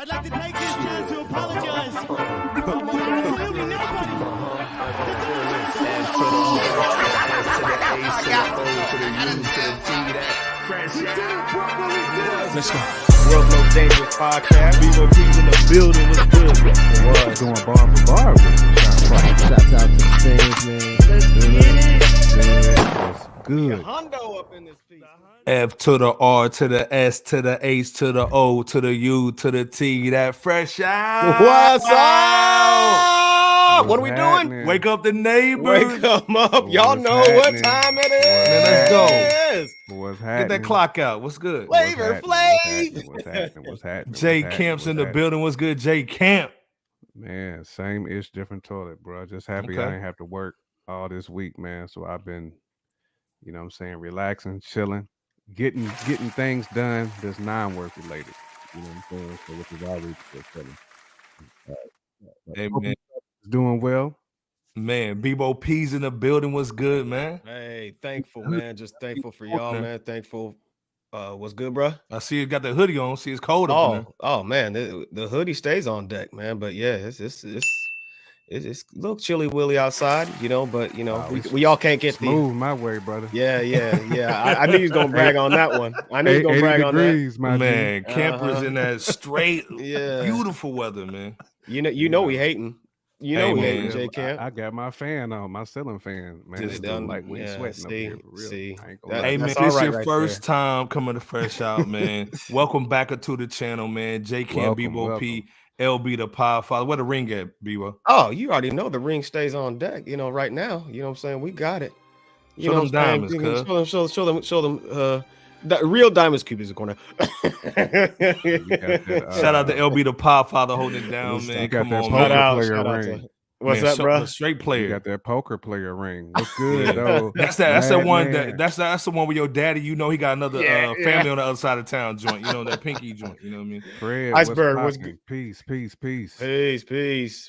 I'd like to take this chance to apologize to absolutely nobody. Let's go. World Most Dangerous Podcast. Vivo P's in the building. Was good. Was going bar for bar. Shouts out to the things, man. Let's get it. Good. Hondo up in this piece. F to the R to the S to the H to the O to the U to the T. That fresh out. What's up? What are we doing? Wake up the neighbors. Wake them up. Y'all know what time it is. Man, let's go. What's Get happening? that clock out. What's good? Flavor Flav. What's happening? Jay Camp's in the building. What's good, Jay Camp? Man, same ish, different toilet, bro. Just happy I ain't have to work all this week, man. So I've been, you know what I'm saying, relaxing, chilling, getting things done that's non-work related. You know what I'm saying? So which is always good chilling. Hey, man. Doing well. Man, Bebo P's in the building. What's good, man? Hey, thankful, man. Just thankful for y'all, man. Thankful. What's good, bro? I see you got the hoodie on. See, it's cold up there. Oh, man. The hoodie stays on deck, man. But yeah, it's a little chilly willy outside, you know. But you know, we all can't get move my way, brother. Yeah. I knew he was gonna brag on that one. I knew he was gonna brag on that. Man, campers in that straight, beautiful weather, man. You know we hating. You know we hating, J Camp. I got my fan on, my ceiling fan, man. Just done like we sweating up here. See. Hey man, this is your first time coming to Fresh Out, man. Welcome back to the channel, man. J Camp, Bebo P, LB the Podfather. Where the ring at, Bebo? Oh, you already know the ring stays on deck. You know, right now. You know what I'm saying? We got it. Show them diamonds, cuz. Show them. The real diamonds cube is the corner. Shout out to LB the Podfather holding it down, man. Come on, poker player ring. What's that, bro? Straight player. You got that poker player ring. What's good, though? That's the one that's the one with your daddy. You know he got another family on the other side of town joint. You know that pinky joint. You know what I mean? Fred, Iceberg, what's good? Peace.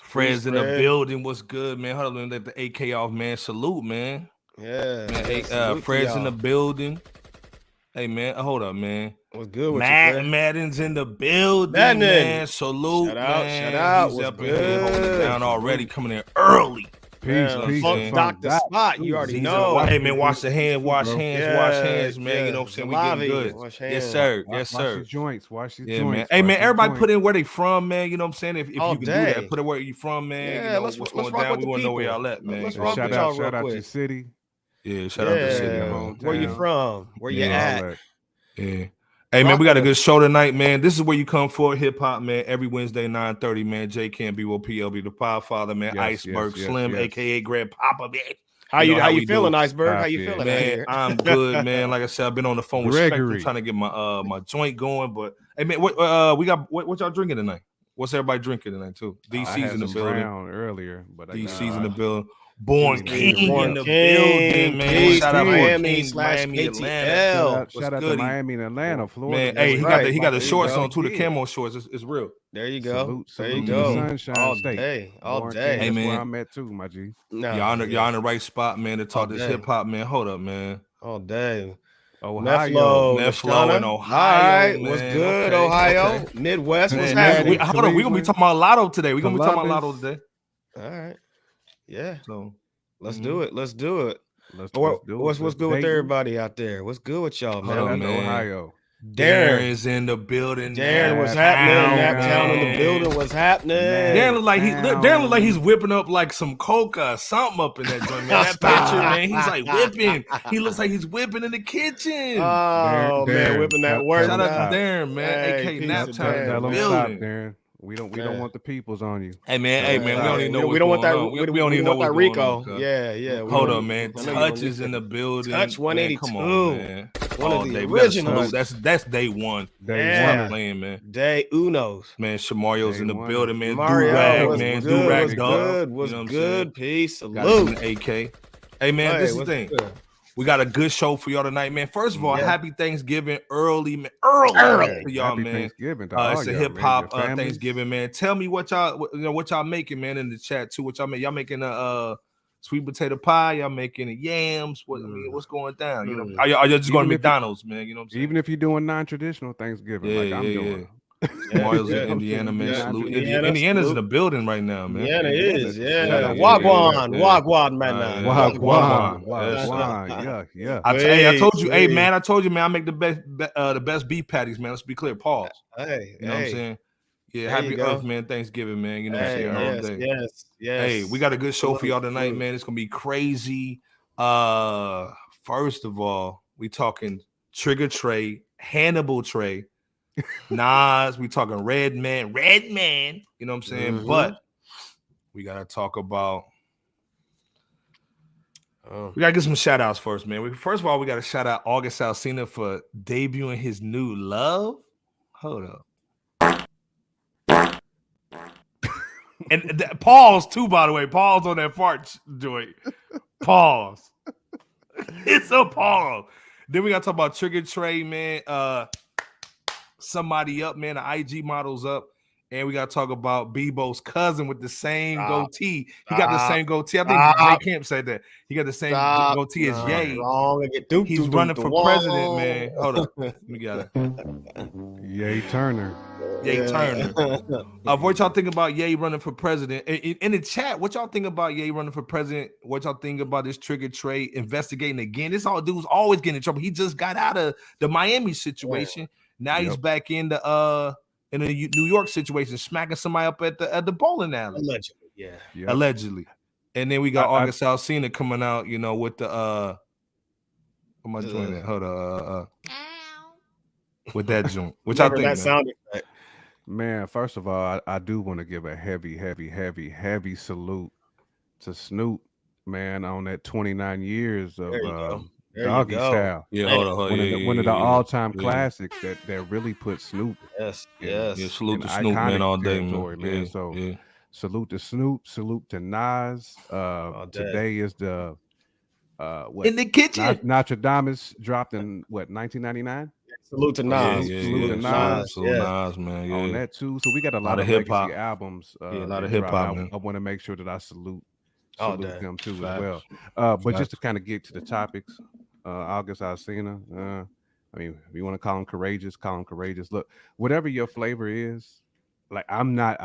Fred's in the building. What's good, man? Hold on, let the AK off, man. Salute, man. Yeah. Man, hey, Fred's in the building. Hey man, hold up, man. What's good with Madden's in the building, man. Salute, shout man. out. He's up in here holding it down already, coming in early. Peace, Dr. Spot, you already know. Hey man, wash hands, man. You know what I'm saying? We getting good. Yes, sir. Wash your joints. Wash your joints. Man. Hey man, everybody put in where they from, man. You know what I'm saying? If you can do that, put it where you from, man. Yeah, you know let's what's going rock down. with We the want to know where people. y'all at, man. Let's shout out your city. Yeah, shout out to city. Where you from? Where you at? Yeah. Hey man, we got a good show tonight, man. This is where you come for hip hop, man. Every Wednesday, 9:30, man. J Camp, Bebo P, LB the Podfather, man. Iceberg Slim, aka Grand Papa, man. How you feeling, Iceberg? How you feeling, man? I'm good, man. Like I said, I've been on the phone with Spectrum trying to get my joint going. But hey man, what y'all drinking tonight? What's everybody drinking tonight too? Daze Iz in the building. Earlier, but Daze Iz in the building. Born King in the building, man. Shout out Miami / Atlanta. Shout out to Miami and Atlanta, Florida. Man, hey, he got the shorts on too. The camo shorts. It's real. There you go. Salute to Sunshine all State. Day. Hey man, where I'm at too, my G. Y'all in the right spot, man. To talk this hip hop, man. Hold up, man. All day. Ohio, Meflo in Ohio. All right, what's good, Ohio? Midwest, what's happening? Hold on, we're gonna be talking about Latto today. We're gonna be talking about Latto today. All right, yeah. So let's do it. Let's do it. What's good with everybody out there? What's good with y'all, man? Ohio. Darren is in the building. Darren, what's happening? Naptown in the building. What's happening? Darren look like he's whipping up like some coca or something up in that joint, man. That picture, man. He's like whipping. He looks like he's whipping in the kitchen. Oh man, whipping that work. Shout out to Darren, man. AK Naptown in the building. Darren. We don't want the peoples on you. Hey man, we don't even know. We don't want that. We don't even know that what's Rico. going on. Yeah. Hold on, man. Touch is in the building. Touch 182. Come on, man. One of the originals. That's day one. Day one playing, man. Day Unos. Man, Shamario's in the building, man. Mario, man. Was good. Was good. Peace. Salute. AK. Hey man, this is the thing. We got a good show for y'all tonight, man. First of all, happy Thanksgiving early to y'all, happy man. Thanksgiving to It's a hip hop Thanksgiving, Thanksgiving, man. Tell me what y'all making, man, in the chat too. What y'all make? Y'all making a sweet potato pie? Y'all making yams? What's going down? You know, are y'all just going to McDonald's, man? You know what I'm saying? Even if you're doing non-traditional Thanksgiving, like I'm doing. Mario's in Indiana, man. Salute. Indiana's in the building right now, man. Indiana is, yeah. Wagwan, man. Wagwan. Yeah. I told you, man, I make the best beef patties, man. Let's be clear. Pause. Hey, you know what I'm saying? Yeah, happy Earth, man. Thanksgiving, man. You know what I'm saying? All day. Yes. Hey, we got a good show for y'all tonight, man. It's gonna be crazy. First of all, we talking Trigger Trey, Hannibal Trey, Nas. We talking Redman. You know what I'm saying? Mm-hmm. But we gotta talk about. We gotta get some shout outs first, man. First of all, we gotta shout out August Alsina for debuting his new Love. Hold up. And pause too, by the way. Pause on that fart joint. Pause. It's a pause. Then we gotta talk about Trigger Trey, man. Somebody up, man. The IG model's up. And we got to talk about Bebo's cousin with the same goatee. He got the same goatee. I think Jay Camp said that. He got the same goatee as Ye. He's running for president, man. Hold up. We got it. Ye Turner. What y'all think about Ye running for president? In the chat, what y'all think about Ye running for president? What y'all think about this Trigger Trey investigating again? This all dude's always getting in trouble. He just got out of the Miami situation. Now he's back in the New York situation, smacking somebody up at the bowling alley. Allegedly, allegedly. And then we got August Alsina coming out, you know, with the what am I doing that? Hold on, with that joint. Which I think that sounded like. Man, first of all, I do want to give a heavy salute to Snoop, man, on that 29 years of Doggy Style. Yeah, hold on. One of the all-time classics that really put Snoop. Yes. Salute to Snoop, man, all day, man. So salute to Snoop, salute to Nas. Today is the in the kitchen. Nostradamus dropped in 1999. Salute to Nas. Salute to Nas, man. Yeah. On that too. So we got a lot of hip-hop albums. A lot of hip-hop, man. I want to make sure that I salute them too as well. But just to kind of get to the topics, August Alsina, I mean, if you want to call him courageous, call him courageous. Look, whatever your flavor is, like I'm not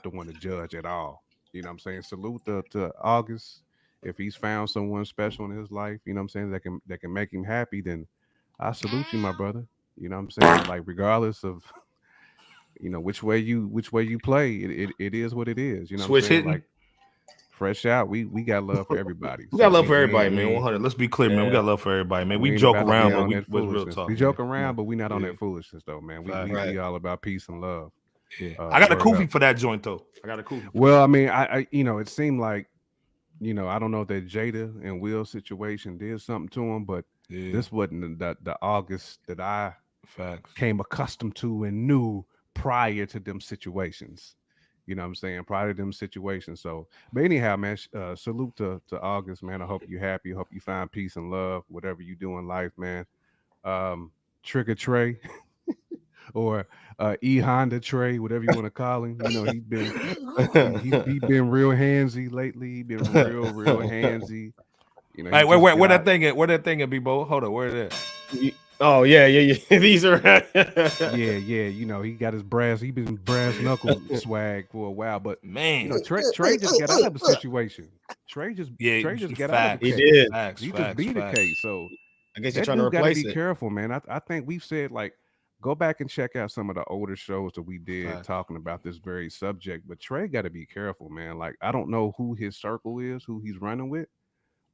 the one to judge at all. You know what I'm saying? Salute to August. If he's found someone special in his life, you know what I'm saying, that can make him happy, then I salute you, my brother. You know what I'm saying? Like regardless of which way you play, it is what it is. You know what I'm saying? Like Fresh Out, we got love for everybody. We got love for everybody, man. 100. Let's be clear, man. We got love for everybody, man. We joke around, but we real talk. We joke around, but we not on that foolishness, though, man. We all about peace and love. Yeah. I got a kufi for that joint, though. Well, I mean, I it seemed like, I don't know if that Jada and Will situation did something to him, but this wasn't the August that I came accustomed to and knew prior to them situations. You know what I'm saying? Prior to them situations. So, but anyhow, man, salute to August, man. I hope you're happy. I hope you find peace and love, whatever you do in life, man. Trigger Trey or Honda Trey, whatever you want to call him. He's been real handsy lately. He been real handsy. Hey, where that thing at? Where that thing at, B-Bo? Hold on, where is that? Oh yeah. These are yeah. He got his he been brass knuckle swag for a while, but man, Trey just got out of the situation. Trey just got out of the case. He did. He just beat the case. So I guess you're trying to replace be careful, man. I think we've said, like, go back and check out some of the older shows that we did talking about this very subject. But Trey got to be careful, man. Like, I don't know who his circle is, who he's running with.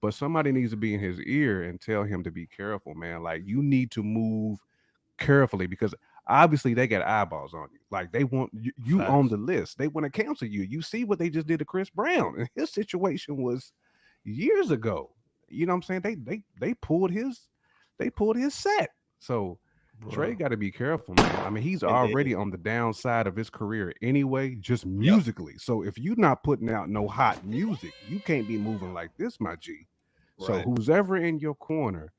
But somebody needs to be in his ear and tell him to be careful, man. Like, you need to move carefully because obviously they got eyeballs on you. Like, they want you on the list. They want to cancel you. You see what they just did to Chris Brown. And his situation was years ago. You know what I'm saying? They pulled his set. So Trey got to be careful, man. I mean, he's already on the downside of his career anyway, just musically. So if you're not putting out no hot music, you can't be moving like this, my G. So who's ever in your corner,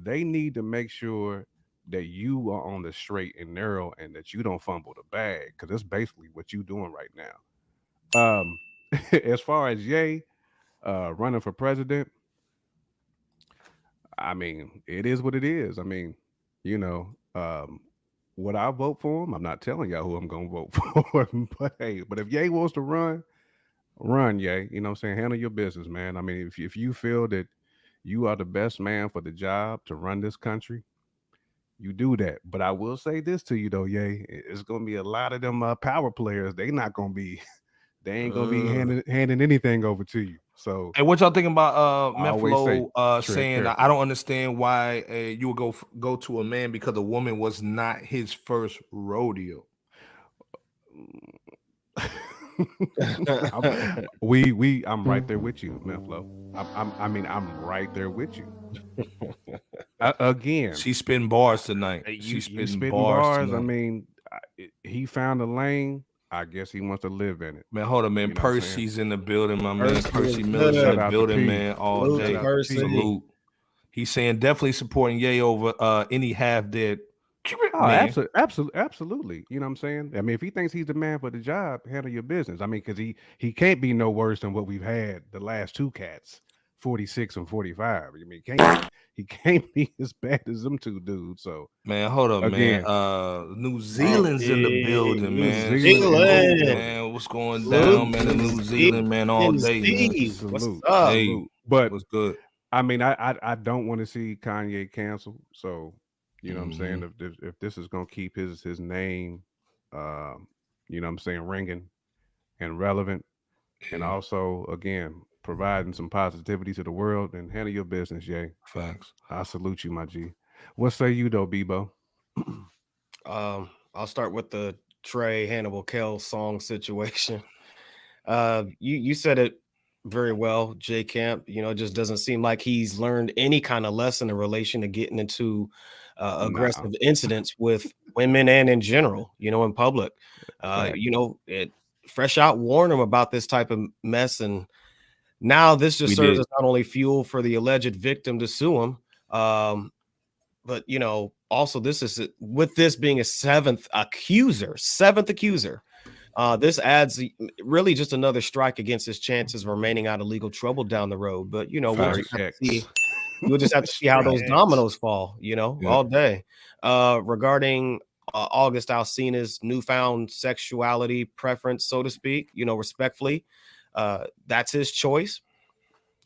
they need to make sure that you are on the straight and narrow and that you don't fumble the bag, because that's basically what you're doing right now. As far as Ye running for president, I mean, it is what it is. I mean, would I vote for him? I'm not telling y'all who I'm gonna vote for, but hey, but if Ye wants to run, Ye. You know what I'm saying? Handle your business, man. I mean, if you feel that you are the best man for the job to run this country, you do that. But I will say this to you though, Ye, it's gonna be a lot of them power players. They not gonna be, they ain't gonna be handing anything over to you. So, and what y'all thinking about I always say, Meflo tread saying carefully. I don't understand why you would go to a man because a woman was not his first rodeo. I'm right there with you, Meflo. I'm right there with you. Again, She spitting bars tonight. you She's spitting bars. I mean, he found a lane. I guess he wants to live in it. Man, hold on, man. You know what I'm Percy's in the building, my Percy man. Percy is Miller's good. in Shout the out to building, P. man. All Salute day. to Percy. Salute. He's saying definitely supporting Ye over any half dead. Oh, absolutely. You know what I'm saying? I mean, if he thinks he's the man for the job, handle your business. I mean, because he can't be no worse than what we've had the last two cats, 46 and 45. I mean, he can't be as bad as them two dudes. So, Man, hold up, again, man. New Zealand's in the building, New man. Zealand. Salute, man. What's going down, man? In New Zealand, man, all day, man. Steve, what's Salute. up? Hey, But what's good? I mean, I don't want to see Kanye canceled. So, you know what I'm saying? If this is gonna keep his name, you know what I'm saying, ringing and relevant, and also again providing some positivity to the world, then handle your business, Ye. Facts. I salute you, my G. What say you though, Bebo? I'll start with the Trey Hannibal Kell song situation. You said it very well, J Camp. You know, it just doesn't seem like he's learned any kind of lesson in relation to getting into aggressive incidents with women and in general, you know, in public. You know, Fresh Out warned him about this type of mess, and now this just serves as not only fuel for the alleged victim to sue him, but you know, also this is with this being a seventh accuser. This adds really just another strike against his chances of remaining out of legal trouble down the road. But you know, we'll just have to see how those dominoes fall, you know, all day. Regarding August Alsina's newfound sexuality preference, so to speak, you know, respectfully, that's his choice.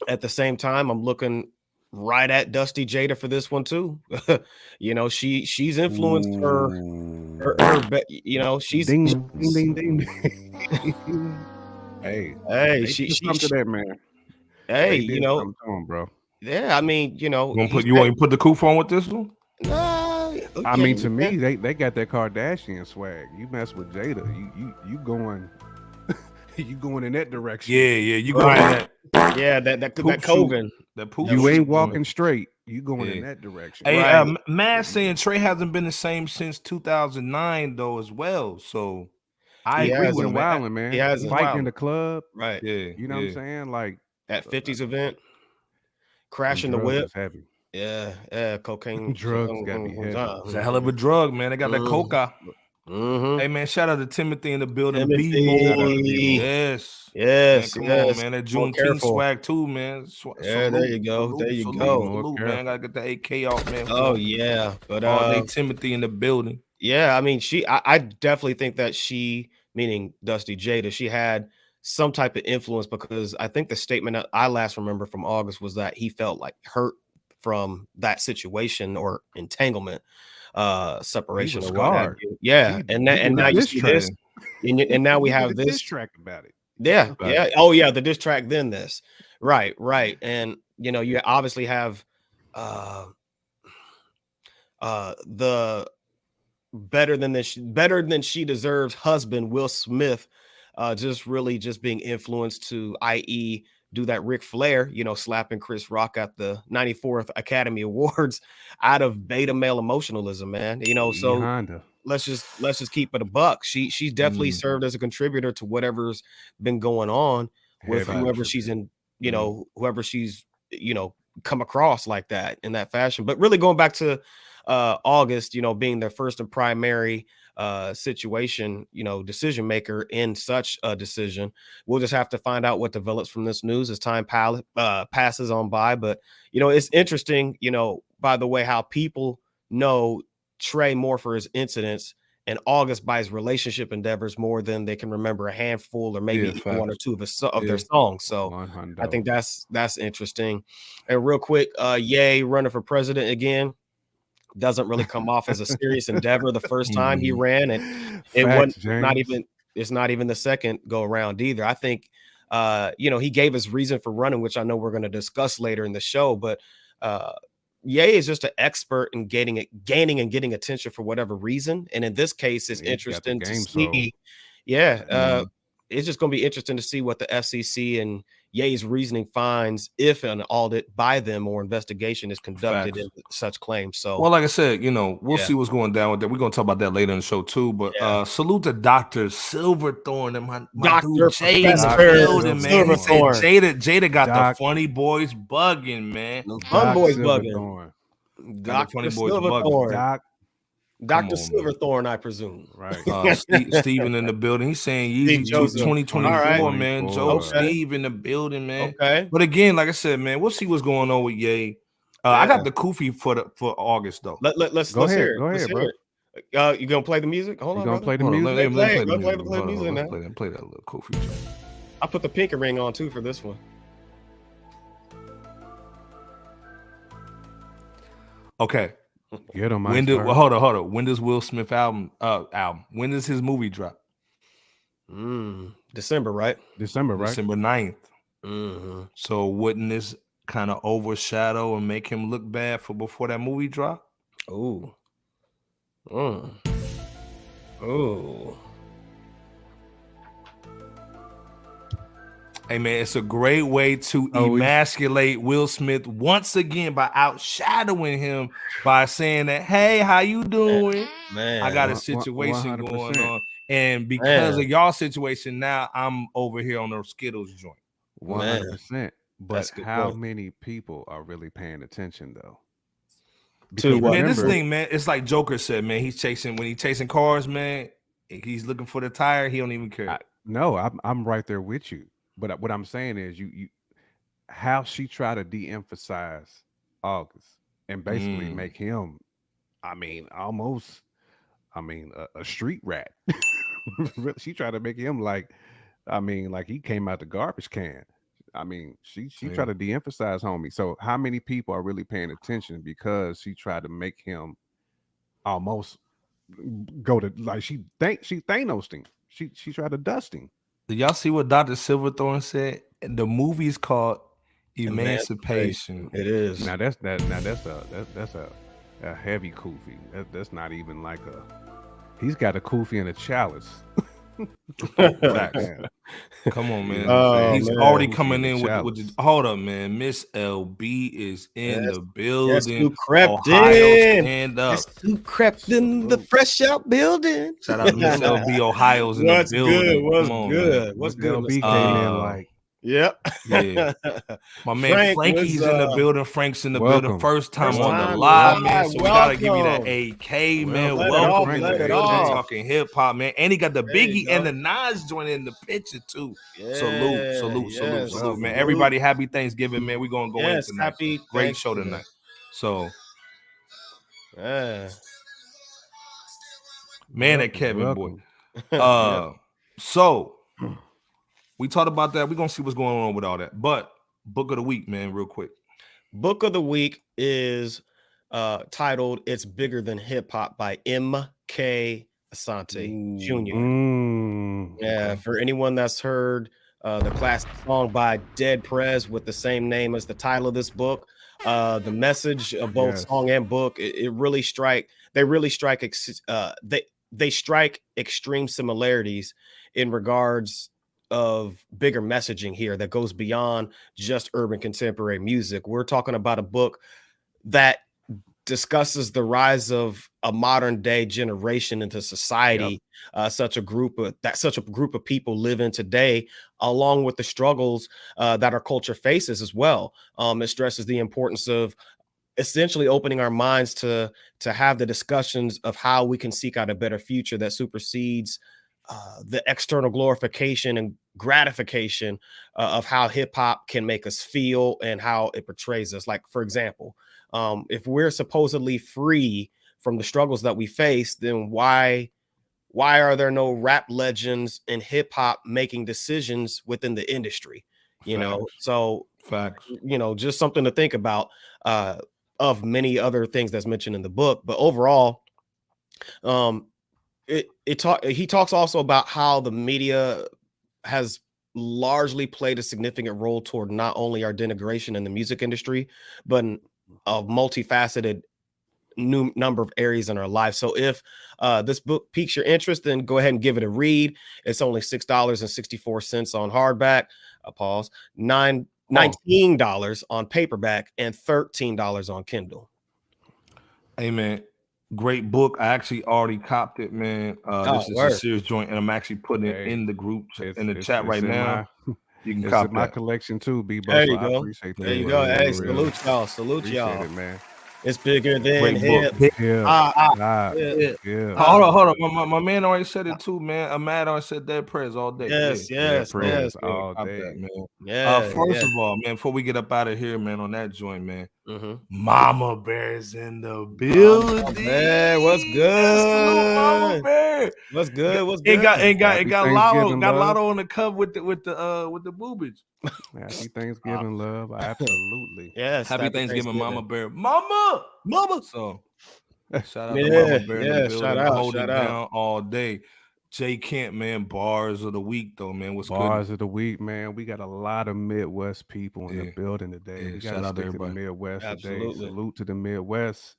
At the same time, I'm looking right at Dusty Jada for this one too. You know, she's influenced her you know, she's ding, ding, ding, ding. Hey, she's come to that, man. Hey, you know, to him, bro. Yeah, I mean, you know, you want to put the coup on with this one? I mean, to me, they got that Kardashian swag. You mess with Jada, you going you going in that direction. Yeah, you going in that. Yeah, that Coven. You ain't walking straight. You going in that direction. Hey, Matt saying Trey hasn't been the same since 2009 though as well. So I agree with Wildin', man. He hasn't fighting in the club, right? Yeah, you know what I'm saying, like at 50's event, crashing the whip. Heavy. Yeah, cocaine. Drugs gotta be heavy. It's a hell of a drug, man. They got that coca. Hey man, shout out to Timothy in the building. Yes, man, come on, man. That Juneteenth swag too, man. There you go. Salute, man. Gotta get the AK off, man. Oh yeah, but all day Timothy in the building. Yeah, I mean, I definitely think that she, meaning Dusty Jada, she had some type of influence, because I think the statement that I last remember from August was that he felt like hurt from that situation or entanglement. Separation or what have you. Yeah, and now you see this, and now we have this track about it. Yeah. Oh yeah, the diss track, then this. Right. And you know, you obviously have the better than she deserves husband Will Smith, just being influenced to, i.e., do that Ric Flair, you know, slapping Chris Rock at the 94th Academy Awards out of beta male emotionalism, man. You know, so let's just keep it a buck. She's definitely served as a contributor to whatever's been going on with whoever she's in, you know, whoever she's, you know, come across like that in that fashion. But really going back to August, you know, being their first and primary situation, you know, decision maker in such a decision. We'll just have to find out what develops from this news as time passes on by. But, you know, it's interesting, you know, by the way, how people know Trey more for his incidents, and August by his relationship endeavors more than they can remember a handful or maybe even one or two of their songs. So I think that's interesting. And real quick, Ye running for president again doesn't really come off as a serious endeavor the first time he ran, and it's not even the second go around either. I think he gave his reason for running, which I know we're going to discuss later in the show, but Ye is just an expert in gaining and getting attention for whatever reason. And in this case, it's interesting to see. It's just going to be interesting to see what the FCC and Ye's reasoning finds if an audit by them or investigation is conducted in such claims. So, well, like I said, we'll see what's going down with that. We're going to talk about that later in the show too. But salute to Dr. Silverthorne and my Dr. Jay in the building, man. He said Jada got the funny boys bugging, man. Fun boys bugging. Dr. Silverthorne. Dr. Silverthorne, I presume. Right. Steven in the building. He's saying Yeezy 2024, man. Joe Steve in the building, man. Okay. But again, like I said, man, we'll see what's going on with Ye. I got the Koofy for August, though. Let's hear it. Go ahead, bro. You gonna play the music? Hold on. You gonna play the music? Play the music now. Play that little Koofy. I put the pinky ring on, too, for this one. Okay. Get him. Hold on. When does Will Smith album? When does his movie drop? December, right? December 9th. Mm-hmm. So wouldn't this kind of overshadow and make him look bad for before that movie drop? Oh. Hey man, it's a great way to emasculate Will Smith once again by outshadowing him by saying that, hey, how you doing? Man, I got a situation 100%. Going on. And because of y'all situation, now I'm over here on the Skittles joint. 100%. But how many people are really paying attention though? This thing, man, it's like Joker said, man. When he's chasing cars, man, he's looking for the tire, he don't even care. I'm right there with you. But what I'm saying is, you how she tried to de-emphasize August and basically make him, almost a street rat. She tried to make him like he came out the garbage can. She tried to de-emphasize homie. So how many people are really paying attention because she tried to make him almost go to she Thanos thing. She tried to dust him. Did y'all see what Dr. Silverthorne said? The movie's called Emancipation. It is. Now that's a heavy Koofy. That's not even like he's got a Koofy and a chalice. Come on, man. He's already coming in with the, hold up, man. Miss LB is in the building. Guess who crept Ohio, in? Stand up. Guess who crept in the FRSHOUT building? Shout out to Miss LB. Ohio's in the building. What's good? LB came in like. Yep. Yeah. My man Frankie's in the building. Frank's in the building. First time on the live, man. So we gotta give you that AK, man. Welcome. Talking hip hop, man. And he got the Biggie and the Nas joint in the picture too. Salute, man. Everybody, happy Thanksgiving, man. We're gonna go in tonight. Great show tonight. So man, that Kevin boy. So we talked about that. We're going to see what's going on with all that. But book of the week, man, real quick. Book of the week is titled It's Bigger Than Hip Hop by M.K. Asante Jr. Yeah, for anyone that's heard the classic song by Dead Prez with the same name as the title of this book, the message of both song and book, they strike extreme similarities in regards of bigger messaging here that goes beyond just urban contemporary music. We're talking about a book that discusses the rise of a modern day generation into society, such a group of people live in today, along with the struggles that our culture faces as well. It stresses the importance of essentially opening our minds to have the discussions of how we can seek out a better future that supersedes the external glorification and gratification of how hip hop can make us feel and how it portrays us. Like, for example, if we're supposedly free from the struggles that we face, then why are there no rap legends in hip hop making decisions within the industry? You know, so facts. You know, just something to think about of many other things that's mentioned in the book. But overall, he talks also about how the media has largely played a significant role toward not only our denigration in the music industry, but a multifaceted new number of areas in our life. So if this book piques your interest, then go ahead and give it a read. It's only $6.64 on hardback. Pause. $19 on paperback and $13 on Kindle. Hey man, great book. I actually already copped it, man. This is a serious joint, and I'm actually putting it in the group in the chat right now. You can copy my collection too, B-Bo. There you so go. I appreciate that. There you go. Hey, salute y'all. Salute y'all. It, man. It's bigger than hip. Hold on. My man already said it too, man. Ahmad already said that prayers all day. Yes. All day, that, man. Yeah. First of all, man, before we get up out of here, man, on that joint, man, Mama Bear's in the building. Hey, what's good? Mama Bear. What's good? Ain't got Latto on the cover with the boobage. Happy Thanksgiving, love. Absolutely. Yes. Happy Thanksgiving, Mama Bear. Mama. So shout out to Mama Bear in the building. Hold it down all day. J Camp, man, bars of the week though, man. What's bars of the week, man? We got a lot of Midwest people in the building today. We shout out to everybody. The Midwest Absolutely. today. Salute to the Midwest.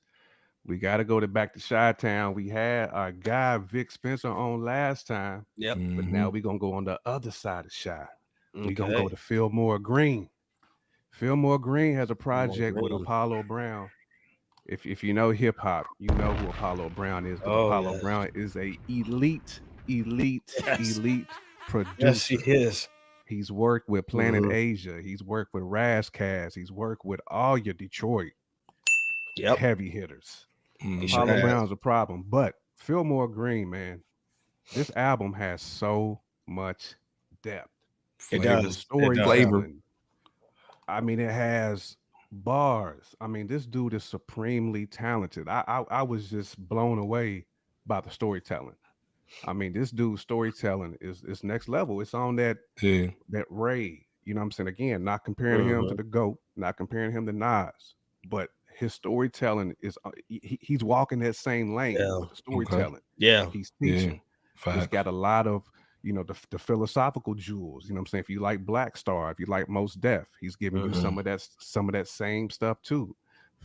We got to go back to Chi-Town. We had our guy Vic Spencer on last time. Yep. But now we're gonna go on the other side of Chi. We're gonna go to Fillmore Green. Fillmore Green has a project with Apollo Brown. If you know hip hop, you know who Apollo Brown is. But Apollo Brown is a elite producer. Yes, he is. He's worked with Planet Asia. He's worked with Razzcast. He's worked with all your Detroit heavy hitters. Apollo Brown's a problem. But Fillmore Green, man, this album has so much depth. It does. Flavor. I mean, it has bars. I mean, this dude is supremely talented. I was just blown away by the storytelling. I mean, this dude's storytelling is next level. It's on that Ray. You know what I'm saying? Again, not comparing him to the GOAT, not comparing him to Nas, but his storytelling is he's walking that same lane with the storytelling. Yeah, he's teaching. He's got a lot of the philosophical jewels. You know what I'm saying? If you like Black Star, if you like Mos Def, he's giving you some of that same stuff too.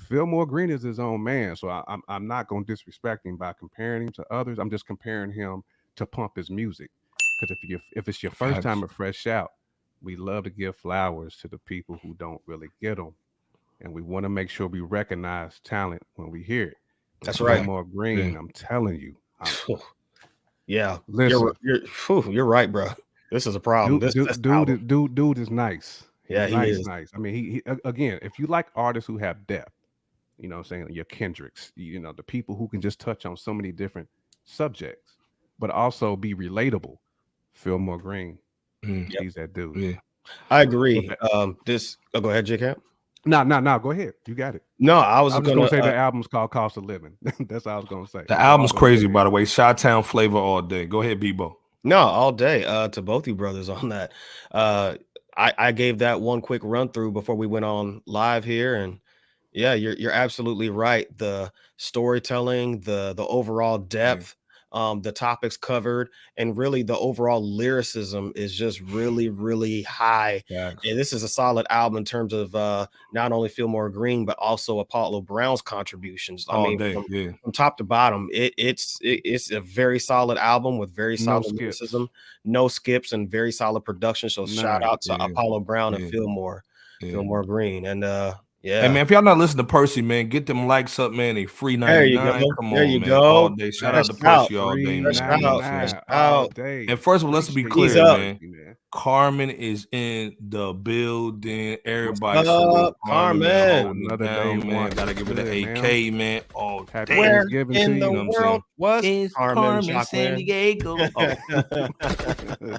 Fillmore Green is his own man, so I'm not going to disrespect him by comparing him to others. I'm just comparing him to pump his music. Because if it's your first time at FRSHOUT, we love to give flowers to the people who don't really get them, and we want to make sure we recognize talent when we hear it. That's right. Fillmore Green, I'm telling you. Listen, you're right, bro. This is a problem. Dude is nice. Yeah, he is nice. I mean, he again, if you like artists who have depth, you know what I'm saying, your Kendricks, the people who can just touch on so many different subjects, but also be relatable. Fillmore Green, he's that dude. Yeah. I agree. Go ahead, J-Cap. No, go ahead. You got it. No, I was going to say the album's called Cost of Living. That's what I was going to say. The album's crazy, by the way. Chi-Town flavor all day. Go ahead, Bebo. No, all day. To both you brothers on that. I gave that one quick run through before we went on live here, and yeah, you're absolutely right. The storytelling, the overall depth, the topics covered, and really the overall lyricism is just really, really high. And this is a solid album in terms of not only Fillmore Green, but also Apollo Brown's contributions. From top to bottom, it's a very solid album with very solid lyricism, no skips, and very solid production. So shout out to Apollo Brown and Fillmore Green. And yeah, hey man, if y'all not listening to Percy, man, get them likes up, man. They free 99. Come on, man. All day. Shout out to Percy all day, man. Out. And first of all, let's be clear, man. Carmen is in the building. Everybody What's salute up, Carmen, man. Carmen? Holding it Another down, day man. one. Gotta What's give it an good, AK, man. Oh, Happy Where Thanksgiving in to the you. know what I'm world was It's Carmen San Jacqueline? Diego. Oh,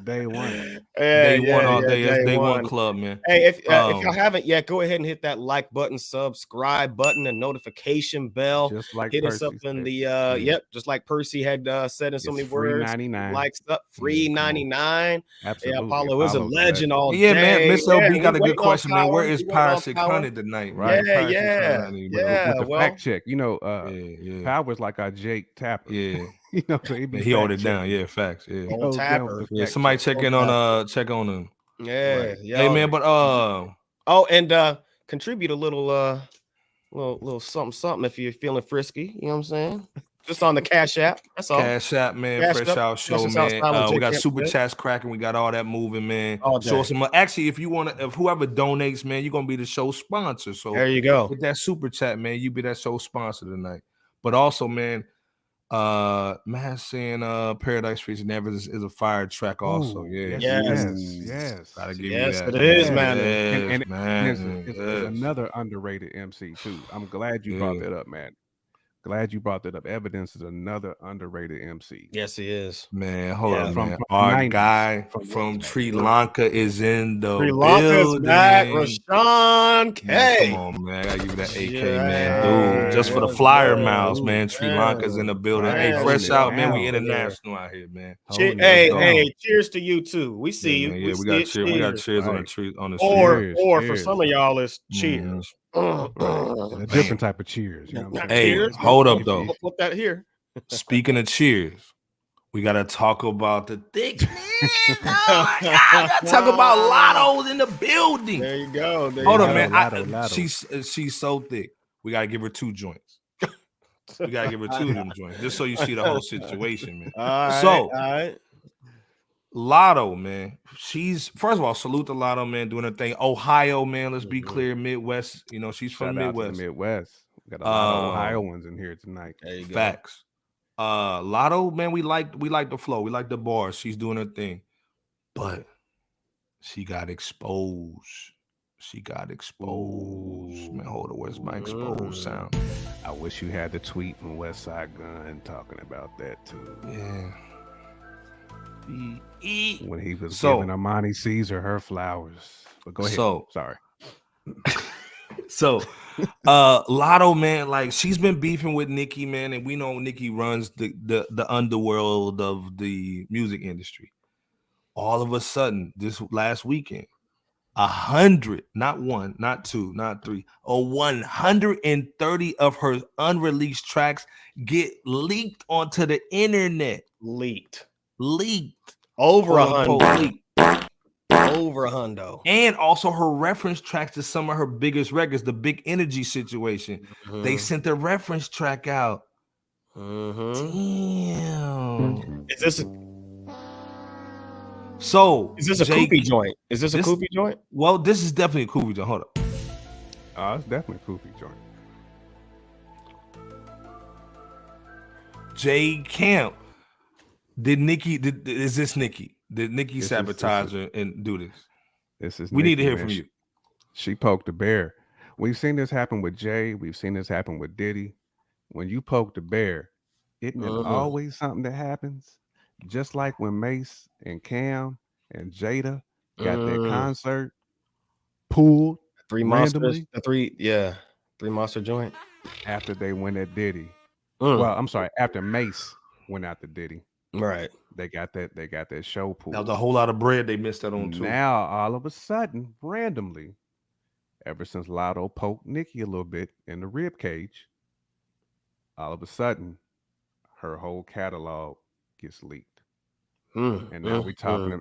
Day one. day one all day. That's day day one one. club, man. Hey, if y'all haven't yet, go ahead and hit that like button, subscribe button, and notification bell. Just like Hit us up Percy in said. the just like Percy had said in so It's many free words. 99. Likes up, free come on. 99. Absolutely. Yeah, Apollo is a Apollo's legend all Yeah, day. man. Miss LB we got a good waiting on question, man. Where Power. is We waiting on Piracy Power. Cunning tonight? Right. Piracy Yeah. Cunning, bro. With the well, fact check, Yeah. Power's like our Jake Tapper. Yeah. So he be He hold it fact down. checking. Yeah, facts. Yeah. He Old goes down Tapper. with the Yeah, fact somebody check. check in on check on him. Yeah, Right. yeah. Hey man, but Oh, and contribute a little little something if you're feeling frisky, you know what I'm saying? Just on the Cash App. That's all. Cash App, man. Cash Fresh App. Out Show, Cash Out man. Style with We J got Camp super today. chats cracking. We got all that moving, man. All Show day. some. Actually, if you want to, if whoever donates, man, you're gonna be the show sponsor. So There you go. with that super chat, man, you be that show sponsor tonight. But also, man, man saying Paradise Streets and Evans is a fire track. Also, Ooh, yeah. yes. Gotta give Yes, you that. it is, Yes. man. Yes, And man. it's Yes. another underrated MC too. I'm glad you brought that up, man. Glad you brought that up. Evidence is another underrated MC. Yes, he is. Man, hold Yeah. up, From man. the Our 90s, guy from from way Sri back. Lanka is in the Sri Lanka's back. building. Rashawn K. Man, come on, man. I gotta give you that AK, man. Yeah. Dude, just for the Yes, flyer sir. miles, man. Sri Lanka's in the building. Right. Hey, Man, fresh Holding it out, man. We down. international out here, man. Holding it Hey, down. hey, cheers to you too. We see Yeah, you. man, We yeah, see got it. cheers. We got cheers on the Right. tree on the Or street. for Cheers. some of y'all, it's Mhm. cheers. And a different type of cheers. You know what I'm saying? Hey, Cheers. hold up, though. We'll put that here. Speaking of cheers, we gotta talk about the thick man. Oh my God, gotta talk about Latto's in the building. There you go. There Hold you on, go. man. Latto. She's so thick. We gotta give her 2 joints. We gotta give her 2 of them joints, just so you see the whole situation, man. All right. So, all right. Latto, man. She's first of all, salute to Latto, man, doing her thing. Ohio, man. Let's be clear, Midwest. You know, she's from Shout out to Midwest. the Midwest. We got a lot of Ohioans in here tonight. There you go. Facts. Latto, man, we like the flow. We like the bars. She's doing her thing. But she got exposed. Man, hold on. Where's my exposed sound? I wish you had the tweet from West Side Gun talking about that too. Yeah. When he was giving Amani Caesar her flowers. But go ahead. Sorry. So Latto, man, like she's been beefing with Nicki, man, and we know Nicki runs the underworld of the music industry. All of a sudden, this last weekend, 100, not 1, not 2, not 3, 130 of her unreleased tracks get leaked onto the internet. Leaked. Over Over quote, 100. leaked. Over 100. And also her reference tracks to some of her biggest records, the Big Energy situation. They sent the reference track out. Damn. Is this a Koopy joint? Is this a Koopy joint? Well, this is definitely a Koopy joint. Hold up. Oh, it's definitely a Koopy joint. J Camp. Is this Nicki? Did Nicki sabotage her and do this? This is we Nicki, need to hear man. from you. She poked the bear. We've seen this happen with Jay. We've seen this happen with Diddy. When you poke the bear, isn't it always something that happens? Just like when Mace and Cam and Jada got that concert pulled randomly. Three monster joint. After they went at Diddy. Well, I'm sorry, after Mace went out to Diddy. Right. They got that show pulled. That was a whole lot of bread they missed that on too. Now, all of a sudden, randomly, ever since Latto poked Nicki a little bit in the rib cage, all of a sudden, her whole catalog gets leaked. And now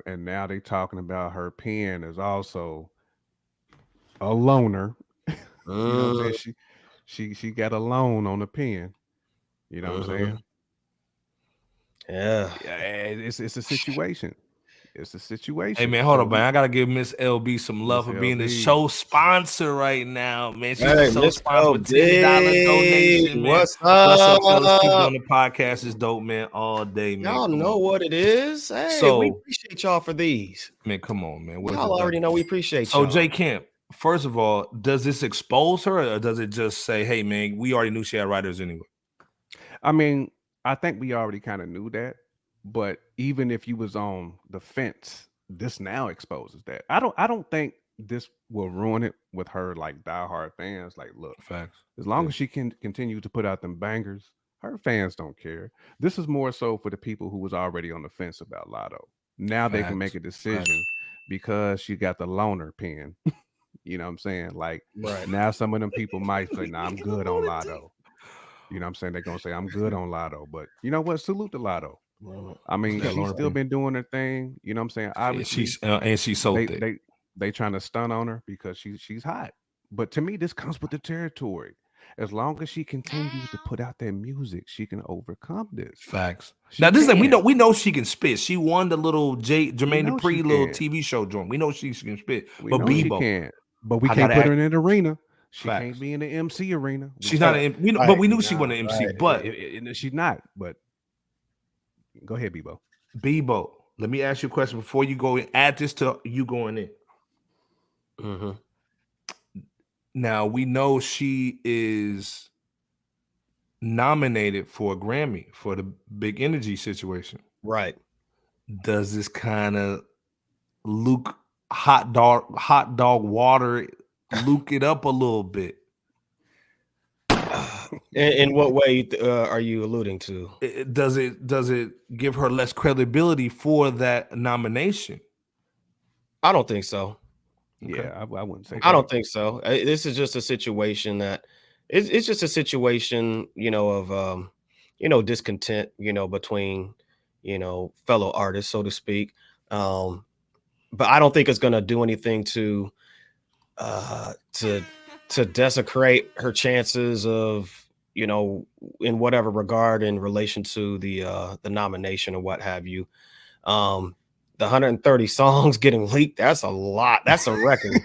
and now they talking about her pen is also a loaner. You know what I'm saying? She got a loan on the pen. You know what I'm saying? Yeah. It's a situation. it's a situation. Hey man, hold on, man. I gotta give Miss LB some love for being the show sponsor right now, man. She's the show sponsor with $10 donation, man. What's up? What's up, fellas? Keep doing the podcast. Is dope, man. All day, man. Y'all know what it is. Hey, So- we appreciate y'all for these. Man, come on, man. Where's Y'all the already done? know we appreciate So y'all. J Camp, first of all, does this expose her, or does it just say, "Hey, man, we already knew she had writers anyway"? I mean, I think we already kind of knew that, but even if you was on the fence, this now exposes that. I don't think this will ruin it with her like diehard fans. Like, look, Facts. as long as she can continue to put out them bangers, her fans don't care. This is more so for the people who was already on the fence about Latto. Now they can make a decision because she got the loner pen. You know what I'm saying? Like, now some of them people might say, "Nah, I'm good on Latto." You know what I'm saying? They're gonna say, "I'm good on Latto," but you know what? Salute to Latto. I mean, she's still been doing her thing. You know what I'm saying? Obviously, she's so thick. They trying to stun on her because she's hot. But to me, this comes with the territory. As long as she continues to put out that music, she can overcome this. Facts. Now this is like, we know she can spit. She won the little Jermaine know Dupri she little can. TV show joint. We know she can spit. We But know she Bebo, can. But we I can't gotta put her in an arena. She Facts. can't be in the MC arena. she's not an but we knew she wasn't an MC. But She's not. But go ahead, Bebo. Bebo, let me ask you a question before you go in. Add this to you going in. Now we know she is nominated for a Grammy for the Big Energy situation. Right. Does this kind of Luke hot dog water Luke it up a little bit? In what way are you alluding to? Does it give her less credibility for that nomination? I don't think so. Yeah, I wouldn't say. I don't think so. This is just a situation that it's just a situation, of discontent, between, fellow artists, so to speak. But I don't think it's going to do anything to desecrate her chances of, in whatever regard in relation to the nomination or what have you. The 130 songs getting leaked, that's a lot. That's a record.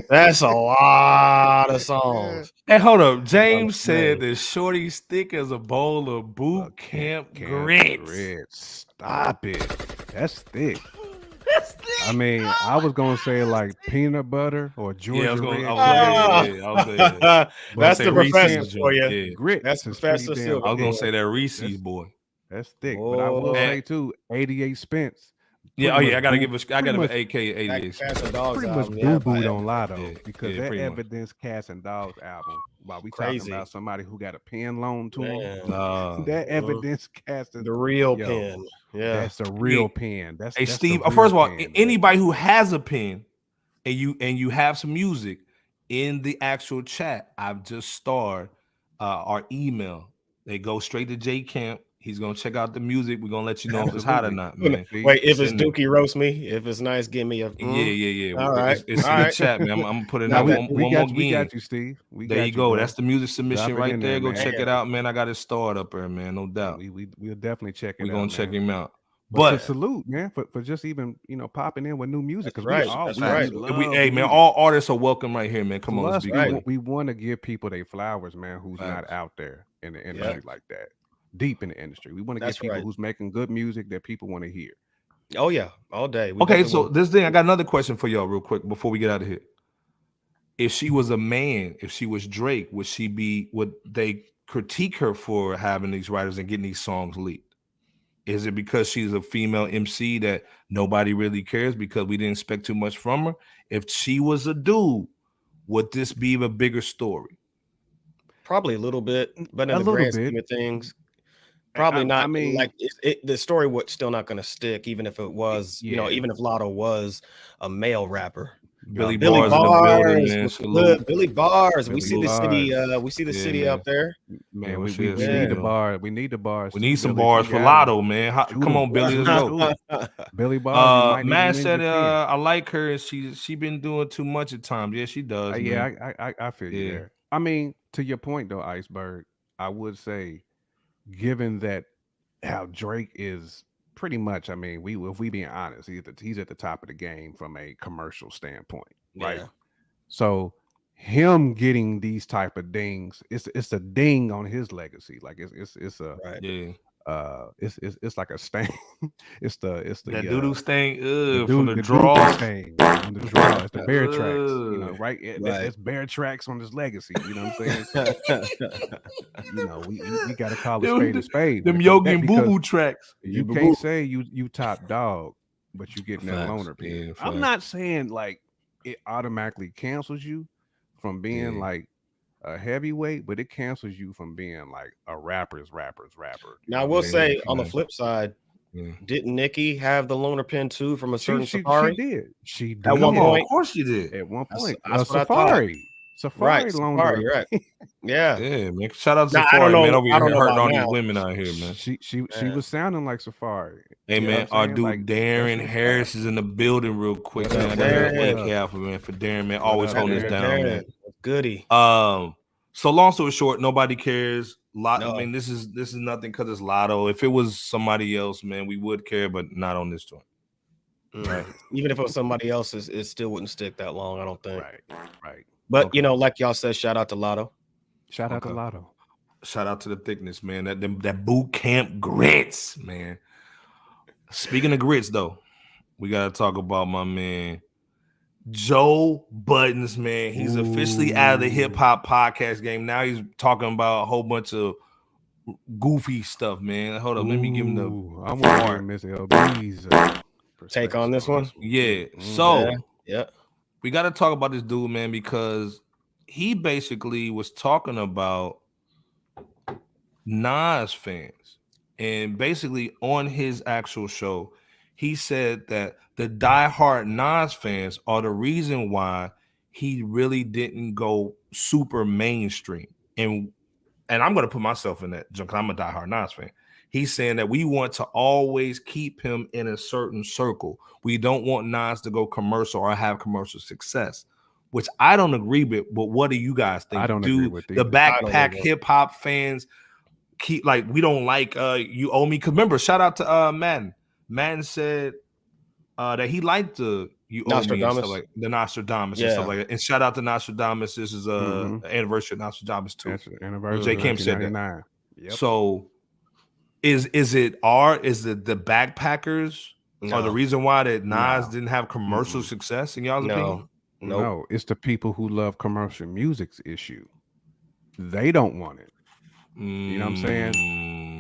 That's a lot of songs. Hey, hold up. James said that Shorty's thick as a bowl of boot camp grits. Stop it. That's thick. I mean, I was gonna say like peanut butter or Georgia Red. That's the professor for you. Yeah. Grit. That's Professor Silver. I was gonna say that Reese's boy. That's thick. But I will say too, 88 Spence. Yeah, I gotta give an AK 88 Spence. Pretty much boo-booed on Latto because that Evidence Cats and Dogs album, while we talking about somebody who got a pen loaned to him, that Evidence Cats and the real pen. Yeah, that's a real pen. That's Steve. First of all, anybody who has a pen and you have some music in the actual chat, I've just starred our email. They go straight to J Camp. He's gonna check out the music. We're gonna let you know if it's hot or not, man. Wait, if it's Dookie, roast me. If it's nice, give me a yeah. All right, it's in the chat, man. I'm gonna put it out one more again. We got you, Steve. There you go. That's the music submission right there. Go man. check it out, man. I got it starred up there, man. No doubt. We'll definitely check it out. We're gonna check him out. But salute, man, for just even popping in with new music. That's right. Hey, man, all artists are welcome right here, man. Come on, let's be clear. We want to give people their flowers, man, who's not out there in the industry like that. Deep in the industry. We want to get people who's making good music that people want to hear. Oh, yeah, all day. Okay, so this thing, I got another question for y'all real quick before we get out of here. If she was a man, if she was Drake, would they critique her for having these writers and getting these songs leaked? Is it because she's a female MC that nobody really cares because we didn't expect too much from her? If she was a dude, would this be a bigger story? Probably a little bit, but in the grand scheme of things, probably not. I mean, like the story was still not going to stick, even if it was, even if Latto was a male rapper. Billy Bars in the building, Billy Bars. We see the city. We see the city out there. Man, we need the bar. We need the bars. We need some bars for Latto, man. Come on, Billy, let's go. Billy Bars. Man said, I like her. And she been doing too much at times. Yeah, she does. I feel you there. I mean, to your point though, Iceberg, I would say, given that how Drake is pretty much. I mean, if we being honest, he's at the top of the game from a commercial standpoint, right? Yeah. So him getting these type of dings, it's a ding on his legacy. Like it's a Right. Yeah. It's like a stain. it's the That doo-doo stain from the draw stain on the draw. It's the bear tracks, you know, right? Right. That's bear tracks on his legacy. You know what I'm saying? You know, we got to call a spade. Them Yogi and Boo Boo tracks. You can't say you top dog, but you getting that loaner pin. Yeah, I'm not saying like it automatically cancels you from being like a heavyweight, but it cancels you from being like a rapper's rapper. Now I will say on the flip side, didn't Nikki have the loaner pin too from a certain Safari? She did. At one point, of course she did. At one point, that's what Safari. Safari right, loaner. Safari, right? Yeah, yeah, man. Shout out to Now, I Safari, don't man. know- Over I here don't know hurting about all these now. women out here, man. She was sounding like Safari. Hey, You know man, what I'm our saying? dude Like, Darren that's Harris is in the building real quick, What man. up, I Darren? gotta What be up? careful, man. For Darren, man, always up, holding us Darren? down, man. Goody. So long story short, nobody cares. No. I mean, this is nothing because it's Latto. If it was somebody else, man, we would care, but not on this joint. Right. Even if it was somebody else, it still wouldn't stick that long. I don't think. Right. But you know, like y'all said, shout out to Latto. Shout out to Latto. Shout out to the thickness, man. That boot camp grits, man. Speaking of grits, though, we gotta talk about my man Joe Buddens, man. He's officially out of the hip hop podcast game. Now he's talking about a whole bunch of goofy stuff, man. Hold up, let me give him the I want to hear Miss LB's Take on this one. Yeah. So Yeah. we got to talk about this dude, man, because he basically was talking about Nas fans. And basically on his actual show, he said that the diehard Nas fans are the reason why he really didn't go super mainstream. And I'm going to put myself in that junk. I'm a diehard Nas fan. He's saying that we want to always keep him in a certain circle. We don't want Nas to go commercial or have commercial success, which I don't agree with. But what do you guys think? I don't agree with the backpack hip hop fans keep like we don't like you owe me? Because remember, shout out to Madden. Madden said that he liked the you owe me and stuff like the Nostradamus and stuff like that. And shout out to Nostradamus. This is the anniversary of Nostradamus too. Anniversary. J. Kim said that. Yep. So is it the backpackers are the reason why that Nas didn't have commercial success in y'all's opinion? No, it's the people who love commercial music's issue. They don't want it. You know what I'm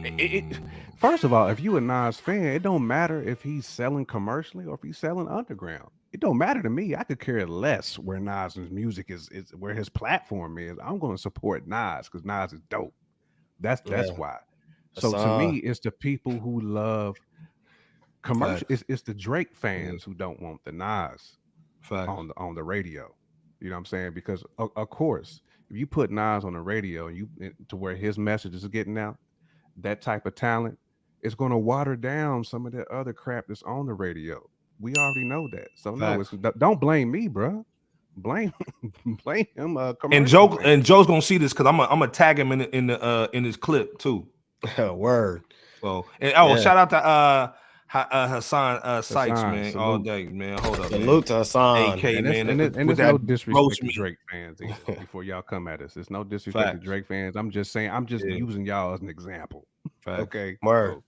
saying? First of all, if you a Nas fan, it don't matter if he's selling commercially or if he's selling underground. It don't matter to me. I could care less where Nas's music is where his platform is. I'm going to support Nas because Nas is dope. That's why. So to me, it's the people who love commercial. It's the Drake fans who don't want the Nas on the radio. You know what I'm saying? Because of course, if you put Nas on the radio and to where his message is getting out, that type of talent is going to water down some of the other crap that's on the radio. We already know that. So no, don't blame me, bro. Blame him. And Joe's gonna see this because I'm gonna tag him in his clip too. Word. So shout out to Hassan Sykes, man, salute. All day, man. Hold up, salute to Hassan. AK, and man. And there's no disrespect to Drake fans either, before y'all come at us. There's no disrespect to Drake fans. I'm just saying. I'm just using y'all as an example. Okay, word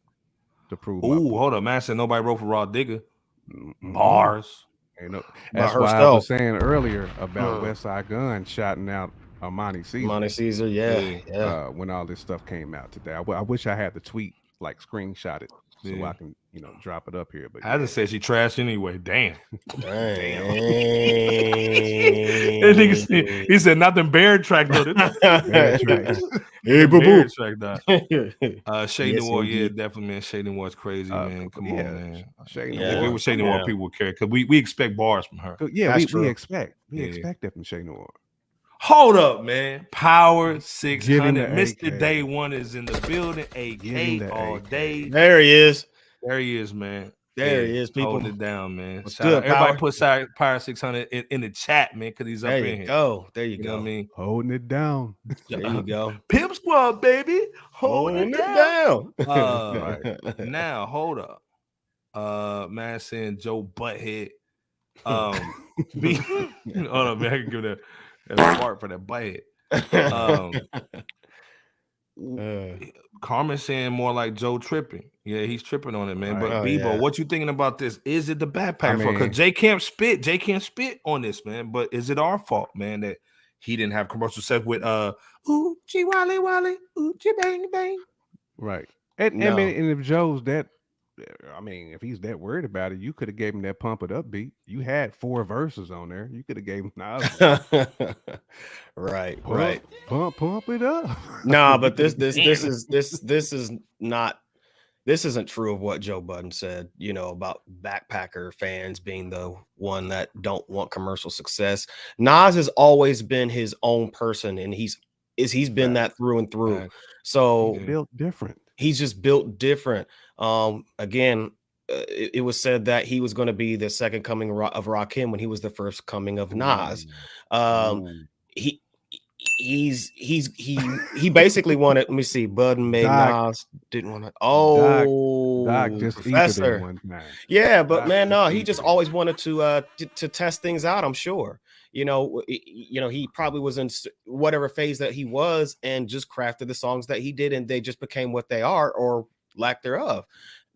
to prove. Ooh, hold up, man. Said nobody wrote for Raw Digger. Bars. That's why I was saying earlier about West Side Gun shouting out Monty Caesar. Monty Caesar, yeah. When all this stuff came out today, I wish I had the tweet like screenshot it so I can drop it up here. But I just said she trashed anyway. Damn. Damn. He said nothing bear track though. Hey, boo boo. Shay Noir, definitely, man. Shay Noir is crazy, man. Come on, man. If it was Shay Noir, people would care because we expect bars from her. Yeah, we expect that from Shay Noir. Hold up, man. Power 600. Mr. Day One is in the building. AK all day. There he is. There he is, man. There he is. People, hold it down, man. Everybody put Power 600 in the chat, man, because he's up in here. There you go. There you go. Know what I mean? Holding it down. There you go. Pimp Squad, baby. Holding it down. Right. Now, hold up. Man saying Joe Butthead. Hold on, man. I can give that fart for that butthead. Carmen saying more like Joe tripping. Yeah, he's tripping on it, man. Right. But Bebo, what you thinking about this? Is it the backpacker fault? Because Jay can't spit on this, man. But is it our fault, man, that he didn't have commercial success with ooh, gee wally wally, ooh, gee bang bang. Right. And I mean, and if Joe's that, I mean, if he's that worried about it, you could have gave him that pump it up beat. You had 4 verses on there. You could have gave him right. Pump it up. Nah, but this isn't true of what Joe Budden said, you know, about backpacker fans being the one that don't want commercial success. Nas has always been his own person, and he's been that through and through. So he's built different. He's just built different. Again, it was said that he was going to be the second coming of Rakim when he was the first coming of Nas. He basically wanted. Let me see. Budden made Nas didn't want to. Doc just Professor. One time. Yeah, but man, no, he just always wanted to test things out. I'm sure. You know, he probably was in whatever phase that he was and just crafted the songs that he did, and they just became what they are or lack thereof.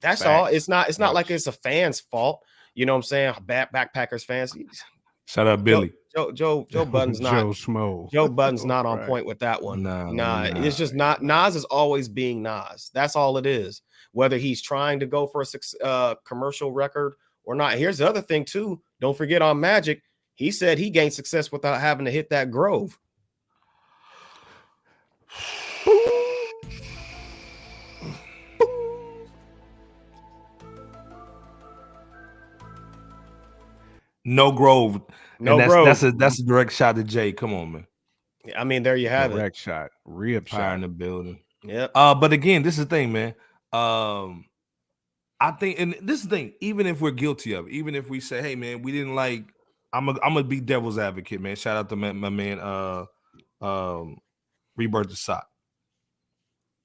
That's all. It's not like it's a fan's fault. You know what I'm saying? Backpackers fans. Shout out Billy. Joe Budden's not Joe Smo. Joe Budden's not on point with that one. Nah. It's just not. Nas is always being Nas. That's all it is. Whether he's trying to go for a commercial record or not. Here's the other thing too. Don't forget on Magic. He said he gained success without having to hit that Grove. No Grove. Grove. That's a direct shot to Jay. Come on, man. I mean, there you have direct shot. Rib shot in the building. Yeah. But again, this is the thing, man. I think, and this is the thing, even if we're guilty of it, even if we say, hey man, we didn't like, I'm gonna be devil's advocate, man. Shout out to my man Rebirth the Sock.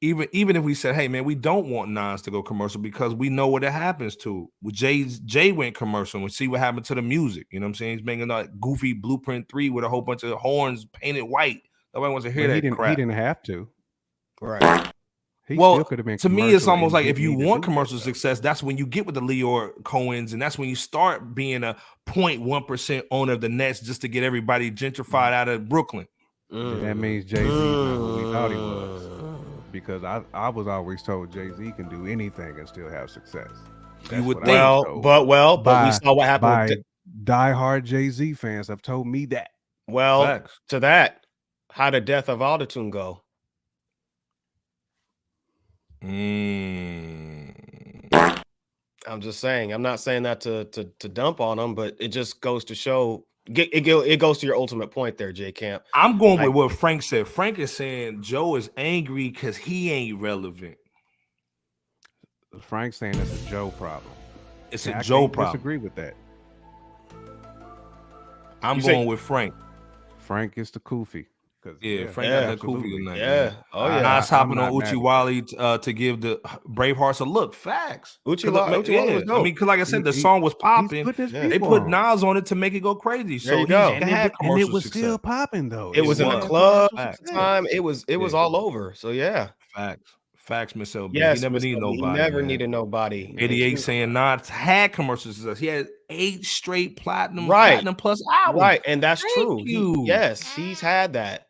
Even if we said, hey man, we don't want Nas to go commercial because we know what it happens to. With Jay went commercial, and see what happened to the music. You know what I'm saying? He's making that goofy Blueprint 3 with a whole bunch of horns painted white. Nobody wants to hear that crap. He didn't have to. Right. Well, to me, it's almost like if you want commercial success, that's when you get with the Leor Cohens, and that's when you start being a 0.1% owner of the Nets just to get everybody gentrified out of Brooklyn. That means Jay-Z is not who we thought he was. Because I was always told Jay-Z can do anything and still have success. You would think. But we saw what happened. Diehard Jay-Z fans have told me that. Well, Facts. To that, how did Death of Autotune go? I'm just saying. I'm not saying that to dump on them, but it just goes to show. It goes to your ultimate point there, J Camp. I'm going with what Frank said. Frank is saying Joe is angry because he ain't relevant. Frank's saying it's a Joe problem. It's a Joe problem. I disagree with that. I'm going with Frank. Frank is the Koofy. Frank got that Koofy tonight. Yeah. Oh yeah. Nas hopping on Uchiwali to give the Bravehearts a look. Facts. Uchiwali was dope. I mean, because like I said, the song was popping. They put Nas on it to make it go crazy. So and it was still popping though. It was in the club at the time. It was all over. So yeah. Facts, Miss LB. Yes, he never needed nobody. He never needed nobody. 88 saying Nas had commercial success. He had 8 straight platinum plus albums. Right, and that's true. You. He's had that.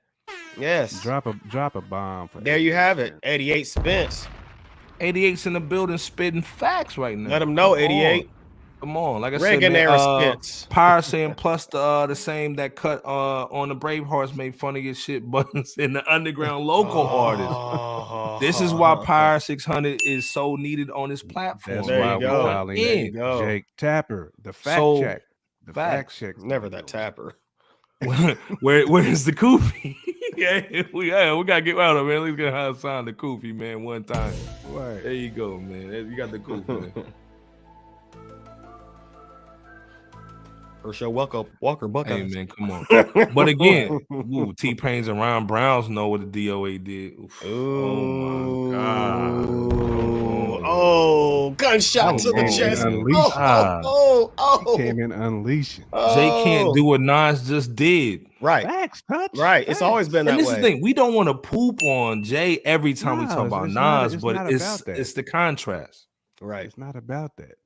Yes. Drop a bomb for there. You have it. 88 Spence. 88's in the building spitting facts right now. Let him know, 88. Come on. Like I said, Spence. Pyre saying plus the same that cut on the Bravehearts made fun of your shit buttons in the underground local artists. This is why Pyre 600 is so needed on this platform. That's why we're calling Jake Tapper, the fact check. The fact check. Never that Tapper. Where's the Koofy? we gotta get out of it, man. At least get how to sign the Koofy, man, one time. Right. There you go, man. You got the Koofy, man. FRSHOUT Walker Buckeyes. Hey man, come on. But again, T-Pain's and Ryan Browns know what the DOA did. Oh my God. Oh God. gunshot to the came in chest. unleashed. Oh. He came in unleashing. Jay can't do what Nas just did. Right. Facts, touch. Right. It's always been that And this way. is the thing. We don't want to poop on Jay every time we talk about Nas, but it's the contrast. Right. It's not about that.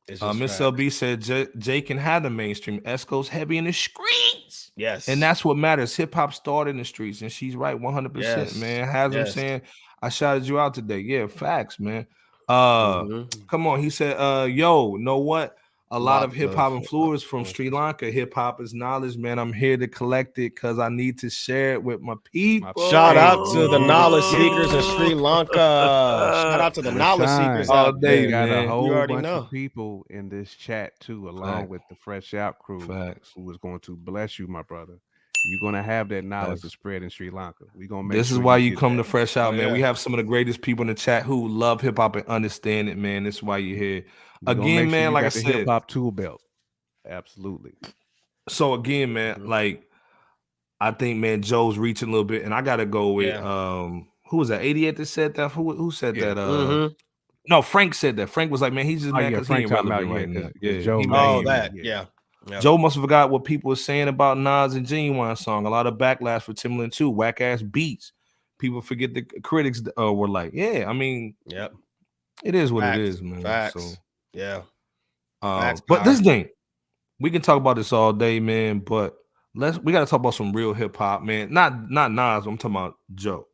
Miss LB said Jay can have the mainstream. Esco's heavy in the streets. Yes. And that's what matters. Hip hop started in the streets, and she's right 100%, man. Hasm saying, I shouted you out today. Yeah, facts, man. Come on. He said, yo, know what? A lot of hip hop influence from Sri Lanka. Hip hop is knowledge, man. I'm here to collect it because I need to share it with my people. Shout out to the knowledge seekers in Sri Lanka. Shout out to the knowledge seekers all out day, there. Got man. a whole You already bunch know. of people in this chat too, along with the Fresh Out crew, who is going to bless you, my brother. You're gonna have that knowledge to spread in Sri Lanka. We're gonna make This sure is why you you get come that. to Fresh Out, man. We have some of the greatest people in the chat who love hip hop and understand it, man. This is why you're here. We're gonna Again, make sure man, you like I got the said, hip hop tool belt. Absolutely. So again, man, like I think, man, Joe's reaching a little bit, and I gotta go with who was that? 88 that said that? Who said that? No, Frank said that. Frank was like, man, he's just mad because he ain't relevant right now. Joe. Joe must have forgot what people were saying about Nas and Genuine song. A lot of backlash for Timbaland too. Whack ass beats. People forget the critics were like, yeah, I mean, it is what it is, man. Facts. So, but this thing, we can talk about this all day, man. But we got to talk about some real hip hop, man. Not Nas. I'm talking about Joe.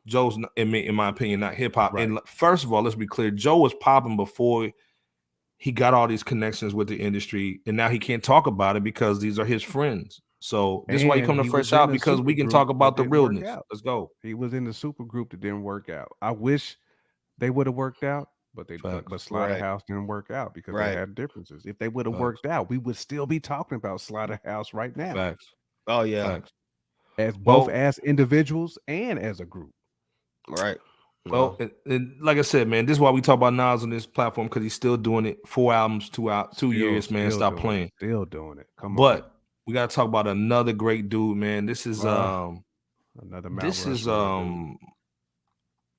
Joe's, in my opinion, not hip hop. Right. And first of all, let's be clear. Joe was popping before he got all these connections with the industry, and now he can't talk about it because these are his friends. So this is why you come to Fresh Out, because we can talk about the realness. Let's go. He was in the super group that didn't work out. I wish they would have worked out, but Slaughterhouse didn't work out because they had differences. If they would have worked out, we would still be talking about Slaughterhouse right now. Facts. Oh yeah. Facts. As both as individuals and as a group. Right. Well, and like I said, man, this is why we talk about Nas on this platform, because he's still doing it. 4 albums, 2 years, man. Stop playing. Still doing it. Come on. But we gotta talk about another great dude, man. This is another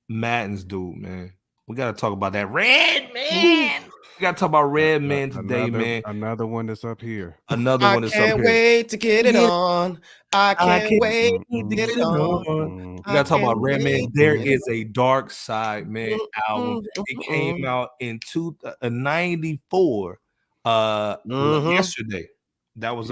Madden's dude, man. We gotta talk about that Redman. We gotta talk about Redman today, man. Another one that's up here. Another one that's up here. I can't wait to get it on. I can't wait to get it on. We gotta talk about Redman. There is a Dark Side, man, album. It came out in 94. Yesterday. That was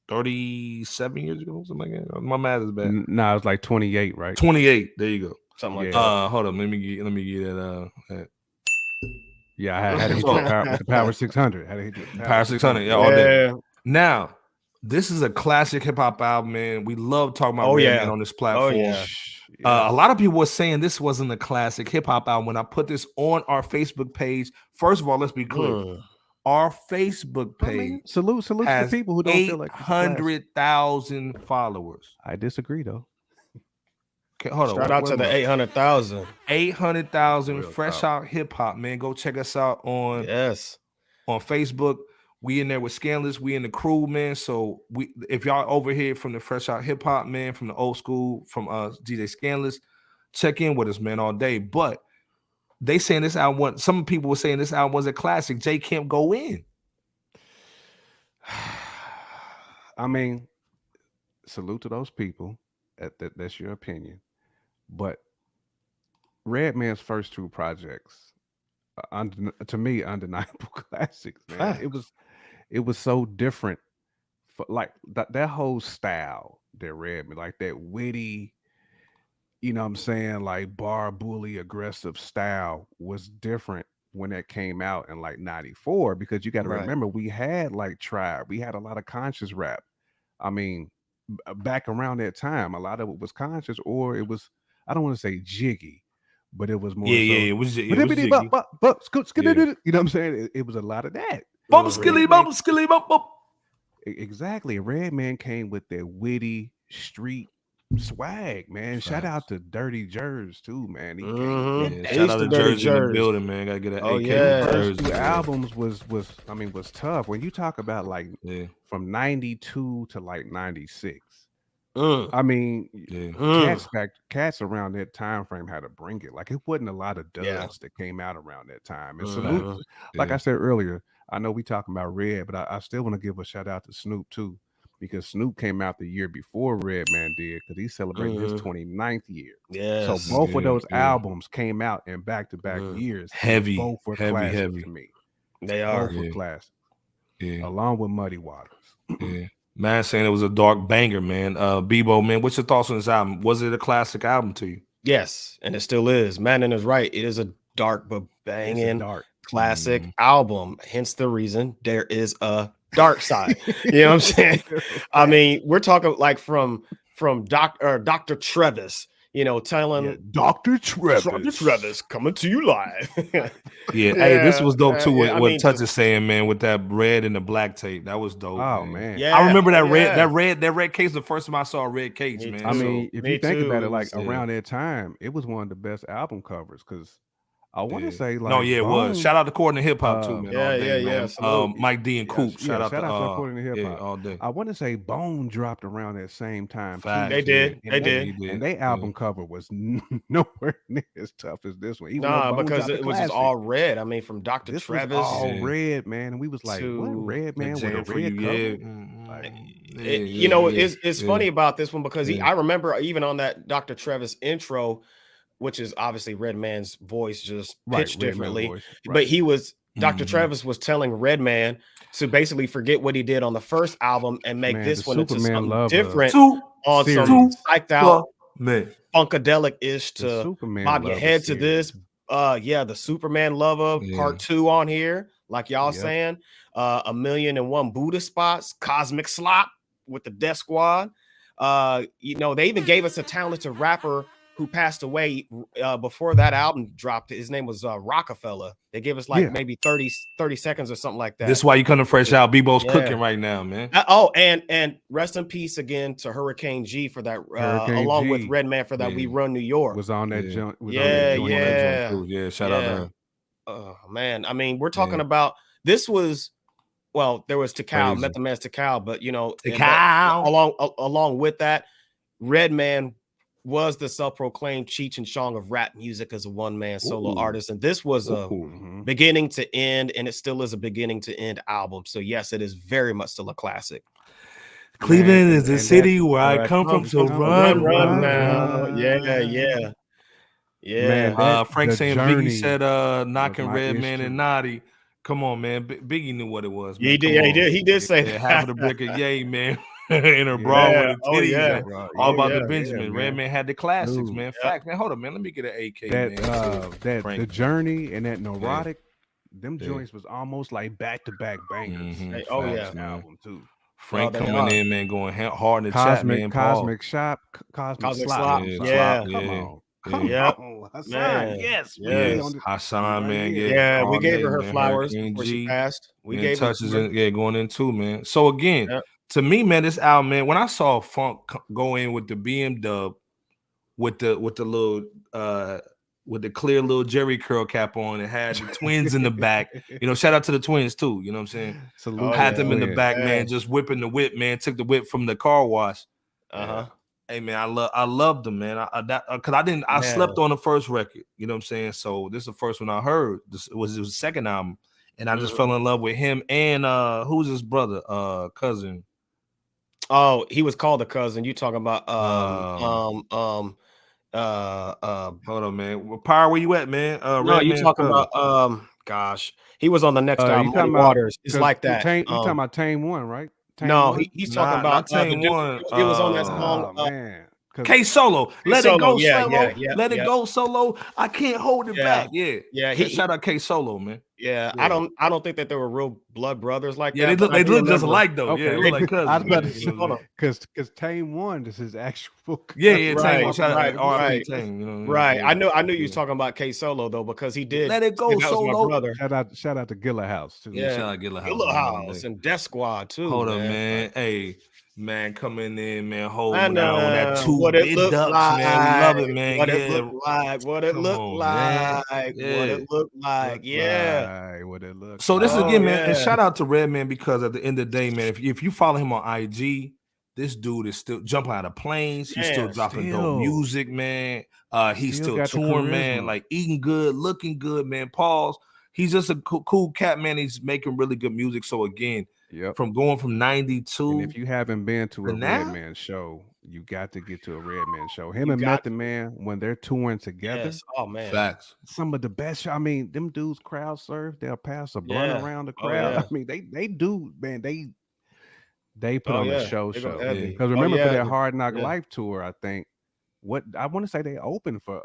37 years ago, something like that. My math is bad. Nah, it was like 28, right? 28. There you go. Something like that. Hold on. Let me get that. Yeah, I had to hit the Power 600. Had to hit the Power 600. Yeah, all day. Now, this is a classic hip hop album, man. We love talking about Redman on this platform. A lot of people were saying this wasn't a classic hip hop album. When I put this on our Facebook page, first of all, let's be clear. Our Facebook page salute to people who don't feel like 800,000 followers. I disagree, though. Okay, hold on. Shout out to the 800,000. 800,000 Fresh Out Hip Hop, man. Go check us out on Facebook. We in there with Scandalous. We in the crew, man. So if y'all over here from the Fresh Out Hip Hop, man, from the old school, from DJ Scandalous, check in with us, man, all day. But they saying this album, some people were saying this album was a classic. Jay can't go in. I mean, salute to those people. That's your opinion. But Redman's first 2 projects, to me, undeniable classics, man. It was so different. Like that whole style that Redman, like that witty, you know what I'm saying, like bar bully aggressive style was different when that came out in like 94, because you got to remember we had like Tribe, we had a lot of conscious rap. I mean, back around that time, a lot of it was conscious, or it was, I don't want to say jiggy, but it was more it was jiggy. You know what I'm saying? It was a lot of that. Bump skilly bump. Exactly. Redman came with that witty street swag, man. Shout out to Dirty Jers too, man. Shout out to Jersey in the building, man. Gotta get that AK. First 2 albums was tough. When you talk about like from 92 to like 96, I mean, Yeah. cats around that time frame had to bring it. Like it wasn't a lot of duds Yeah. that came out around that time. And Mhm. salute, like Yeah. I said earlier, I know we talking about Red, but I still want to give a shout out to Snoop too, because Snoop came out the year before Redman did, because he's celebrating his 29th year. Yes. So both of those Yeah. albums came out in back-to-back years. and Heavy, both were heavy, classic heavy. to me. They are. Both were classic, Yeah. along with Muddy Waters. Yeah. Man saying it was a dark banger, man. Bebo, man, what's your thoughts on this album? Was it a classic album to you? Yes, and it still is. Madden is right. It is a dark but It's a banging dark. classic album. Hence the reason there is a dark side. You know what I'm saying? I mean, we're talking like from Dr. Trevis, you know, telling Dr. Trevis. Dr. Trevis coming to you live. Yeah. Hey, this was dope too. yeah, I What mean, Touch is saying, man, with that red and the black tape. That was dope. Oh man. man. Yeah, I remember that yeah. red case. The first time I saw a red case, Me man. too. I mean, if Me you think about too. it, like Yeah. around that time, it was one of the best album covers, because I want to say like no, yeah, it was. Shout out to Court and Hip Hop too, man. Yeah, all day, yeah, man. absolutely. Mike D and Coop. Yeah, Shout out to According to Hip yeah, Hop. all day. I want to say Bone dropped around that same time. Facts, They did. yeah. They And did. And their album cover was nowhere near as tough as this one. Even though Nah, Bone because dropped a it was just classic. all red. I mean, from Dr. This Trevis. was all Yeah. red, man, and we was like, To- "What red man with a Jam for red you, cover?" yeah. Like, You know, it's funny about this one because Yeah. I remember even on that Dr. Trevis intro, which is obviously Redman's voice just pitched Redman differently, voice, but he was Dr. Mhm. Travis was telling Redman to basically forget what he did on the first album and make Man, this the one into Superman something love different Two on series. some psyched out man. funkadelic-ish the to Superman bob your Lover head to series. this. The Superman Lover Yeah. part 2 on here, like y'all Yep. saying. 1,000,001 Buddha spots, Cosmic Slop with the Death Squad. You know, they even gave us a talented rapper who passed away before that album dropped. His name was Rockefeller. They gave us like maybe 30 seconds or something like that. This is why you come to Fresh Out. Bebo's Yeah. cooking right now, man. And rest in peace again to Hurricane G for that, Hurricane along G. with Redman for that We Run New York. Was on that Yeah. joint. Was Yeah, on that joint. yeah. Yeah, shout out to him. Oh man, I mean, we're talking Yeah. about this was there was Tikal, Crazy. Method Man's Tikal, but you know, Tikal. along with that, Redman was the self-proclaimed Cheech and Chong of rap music as a one-man solo Ooh. artist, and this was a Mhm. beginning to end, and it still is a beginning to end album. So yes, it is very much still a classic. Cleveland Man, is the and city that- where I come from. So run. now. Yeah. Man, that- Frank the saying journey Biggie said knocking my Redman issue. and Naughty. Come on, man. Biggie knew what it was. Yeah, Man. he did. Come Yeah, he on. did. He did say Yeah, that. half of the brick of yay, man. In her bra Yeah. with the Oh, titties. yeah. and Bro, all Oh, about yeah. the Benjamin. Yeah, man. Redman had the classics, Dude. man. Fact, man. Hold on, man. Let me get an AK, that man. that Frank. the journey and that neurotic, them Yeah. joints was almost like back-to-back bangers. Mhm. Hey, oh, Facts, yeah. man. Album too. Frank Oh, they coming are. in, man, going hard in the chat, man. Cosmic Shop, Cosmic Cosmic Slop. Slop, I'm Yeah, sorry. yeah. Come yeah. on. Come Yeah. on. Hassan, Man. yes. Yes. We on the- Hassan, right man. here. Yeah, we all gave day, her man. flowers Hurricane before G. she passed. We Man, gave touches her. in, going in too, man. So again, Yep. to me, man, this album, man, when I saw Funk go in with the BM dub, with the little with the clear little Jerry curl cap on, and had the twins in the back. You know, shout out to the twins too. You know what I'm saying? Salute Oh, Had to them in the Twins. back, Yeah. man, just whipping the whip, man. Took the whip from the car wash. Uh-huh. Hey man, I loved them, man. I slept on the first record, you know what I'm saying? So this is the first one I heard. This was his second album, and I just Mhm. fell in love with him and who's his brother, cousin. Oh, he was called the cousin. You talking about Hold on, man. Well, Power, where you at, man? no, you Redman talking cousin. about gosh, he was on the next You album, talking Muddy about- Waters. It's 'cause like that. You talking about Tame One, right? Tame No, One? he's Nah, talking about not the Tame dude. One. It was on that song. Oh man. 'Cause- K Solo, let it Solo, go yeah, solo, yeah, let it yeah. go solo. I can't hold it Yeah. back. Yeah, Yeah, shout out K Solo, man. Yeah, Yeah. I don't think that they were real blood brothers like Yeah, that. they but I do look just remember- alike though. Yeah, they look like I cousins. was about to man. say, Hold on. because Tame One is his actual. Yeah, Right, Tame. Shout out right, R.I.P. right. Tame. You know, Right. yeah. I knew you was Yeah. talking about K Solo though, because he did. Let it go, that was Solo. my brother. Shout out to Gilla House too. Yeah. Shout out Gilla House. Killer man, House man. and Death Squad too. Hold up, man. Hey, man, coming in, man, I holding know down with that two what it big looked ducks, like. man. We love it, man. What yeah. it looked like. What it Come looked on, man. like. Yeah. What it looked like. Yeah. Right, what it looks So this is Oh, again, man, and yeah. shout out to Redman, because at the end of the day, man, if you follow him on IG, this dude is still jumping out of planes. He's still Man, dropping dope music, man. He's still got the touring, man. charisma. Like eating good, looking good, man. Pause. He's just a cool cat, man. He's making really good music. So again, from going from 92. And if you haven't been to a now? Redman show, you got to get to a Redman show. Him and Method Man, when they're touring together, Yes. Oh man, facts. Some of the best. I mean, them dudes crowd surf. They'll pass a blunt around the Oh, crowd. yeah. I mean, they do, man. They put on a show. They go heavy. Because remember for yeah. that Hard Knock Yeah. Life tour, I think I want to say they opened for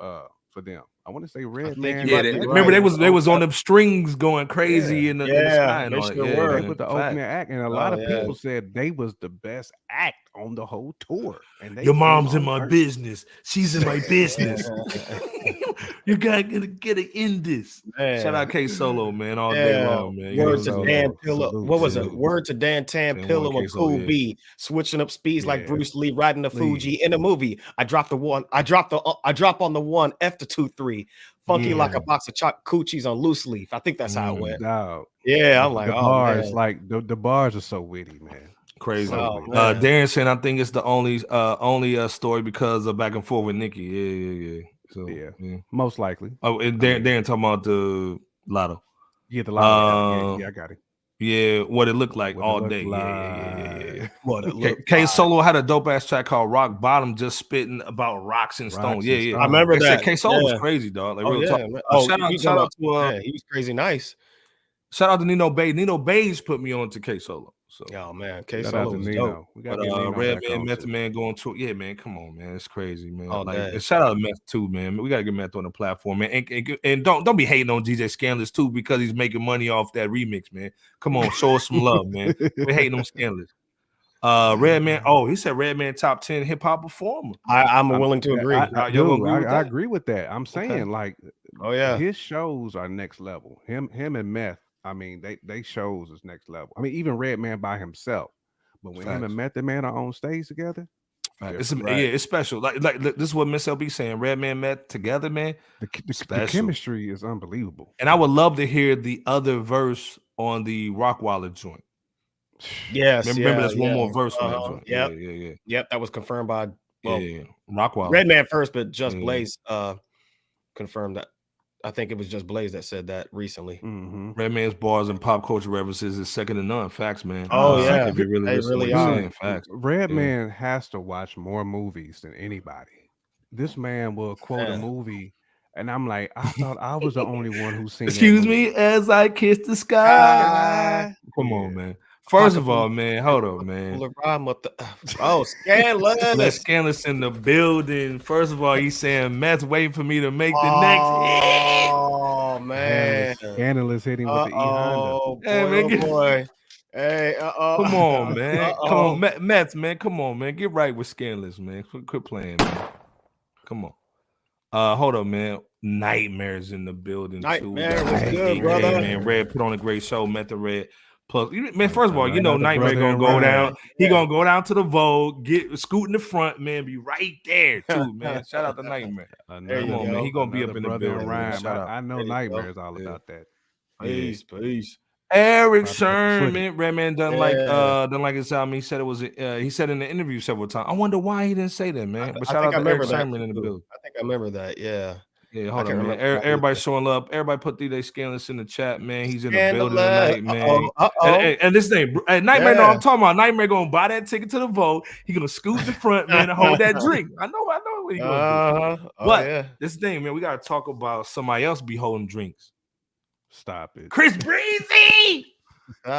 them. I want to say Redman. Yeah, remember they was on them strings going crazy in the sky and they all sure that. were. They was the opening act, and a lot of people said they was the best act on the whole tour. And they Your mom's in came on my first. business. She's in my business. You gotta get it in this. Man. Shout out K Solo, man, all day long, man. Word to Solo. Dan Pillow. Salute, What was salute. it? Word to Dan Pillow and K-Solo, Cool yeah. B, switching up speeds like Yeah. Bruce Lee riding the Fuji Please. in a movie. I drop on the one F to 2-3. Funky like a box of coochies on loose leaf. I think that's how it went. Dog. Yeah, I'm like, the oh bars, man. like the bars are so witty, man. Crazy. Oh, man. Darren saying I think it's the only story because of back and forth with Nikki. Yeah. So Yeah. Most likely. Oh, and Darren talking about the Latto. Yeah, the lot. Yeah, I got it. Yeah, what it looked like What it all looked day. like. Yeah. What it looked K like. Solo had a dope ass track called Rock Bottom, just spitting about rocks and stones. Rocks Yeah, and yeah. stones. I remember They said that. K Solo was Yeah. crazy, dog. Like Oh, real yeah, talk. man. Shout out to yeah, he was crazy nice. shout out to Nino Bays. Nino Bays put me on to K Solo. So Oh man, K Shout out Solo to was Nino. dope. We got but to get Nino back Redman, on, Method too. Man going to yeah, man. Come on, man. It's crazy, man. All Like day. and shout out to Meth too, man. We gotta get Meth on the platform, man. And don't be hating on DJ Scandalous too because he's making money off that remix, man. Come on, show us some love, man. We're hating on Scandalous. Redman. Oh, he said Redman top 10 hip hop performer. I'm willing to agree. I Y'all gonna agree with I that? agree with that. I'm saying like, Oh yeah. his shows are next level. Him and Meth. I mean, they shows is next level. I mean, even Redman by himself, but when him Facts. and Method Man are on stage together, It's Right. yeah, it's special. Like this is what Miss LB saying. Redman met together, man. the Special. chemistry is unbelievable. And I would love to hear the other verse on the Rockwaller joint. Yes. Remember there's one more verse on that joint. Yep. Yeah. Yep. That was confirmed by Rockwaller. Redman first, but Just Yeah. Blaze confirmed that. I think it was Just Blaze that said that recently. Mm-hmm. Redman's bars and pop culture references is second to none. Facts, man. Oh, yeah. If you really They listen really to what are. he's saying, facts. Redman has to watch more movies than anybody. This man will quote a movie, and I'm like, I thought I was the only one who seen. Excuse that movie. me as I kiss the sky. Come on, man. First of all, man, hold up, man. Oh, Scandalous. Let's Scandalous in the building. First of all, he's saying Meth's waiting for me to make the next hit. Oh man. Scandalous hitting with the E Honda. Oh boy, Hey, man, oh get- boy. Hey, Come on, man. Come Uh-oh. on, Meth, man. Come on, man. Get right with Scandalous, man. Quit playing, man. Come on. Hold up, man. Nightmares in the building Nightmare too. was good, Yeah, brother. man. Red put on a great show. Meth the Red. Plus, man. First of all, you know Another Nightmare brother gonna in go rhyme. down. He gonna go down to the Vogue, scoot in the front, man. Be right there too, man. Shout out to Nightmare. There you Come on, go. man. He gonna be up Another in the brother in building. man. rhyme. Shout out. I know There you Nightmare go. is all Yeah. about that. Peace. Eric Switch Sherman, Redman done like Yeah. done like his album. He said it was he said in the interview several times. I wonder why he didn't say that, man. But I shout think out I to Eric remember that. Sherman in the too. building. I think I remember that. Yeah. Yeah, I hold can't on, man. remember that Everybody either. showing up. Everybody put DJ Scandalous in the chat, man. He's in the building tonight, man. Uh-oh. And this thing, Nightmare, know Yeah. I'm talking about. Nightmare gonna buy that ticket to the Vogue. He gonna scoot in the front, man, and hold that drink. I know what he gonna do. Oh, But yeah. this thing, man, we gotta talk about somebody else be holding drinks. Stop it. Chris Breezy,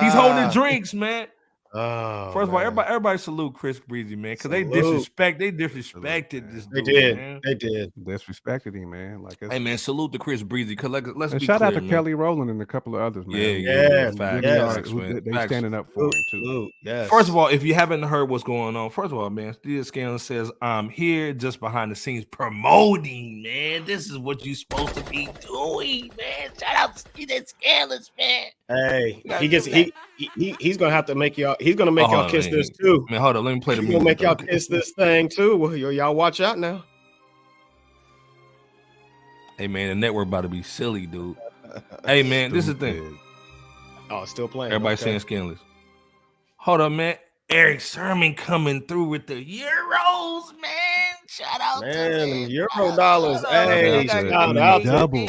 he's holding drinks, man. Oh, First of all, man. everybody salute Chris Breezy, man, because they Salute. disrespected this They dude. did. Man. They did. Disrespected him, man. Like, Hey, man, salute to Chris Breezy. Cause let's and be shout clear, out to man. Kelly Rowland and a couple of others, man. Yeah, who facts, really are- facts, who man. they Facts. standing up for him too. Salute. Yes. First of all, if you haven't heard what's going on, first of all, man, DJ Scandalous says, I'm here just behind the scenes promoting, man. This is what you're supposed to be doing, man. Shout out to DJ Scandalous, man. Hey, gotta he gets do he's gonna have to make y'all. He's gonna make y'all kiss this too. Man, hold on, let me play the He's music. gonna make y'all though. kiss this thing too. Well, y'all watch out now. Hey, man, the network about to be silly, dude. Hey, man, this is the thing. Oh, it's still playing. Everybody Okay. saying Scandalous. Hold up, man. Eric Sermon coming through with the Euros, man. Shout out Man, to them man. Euro dollars. Shout out, Hey, man. Shout shout out out to to E-Double.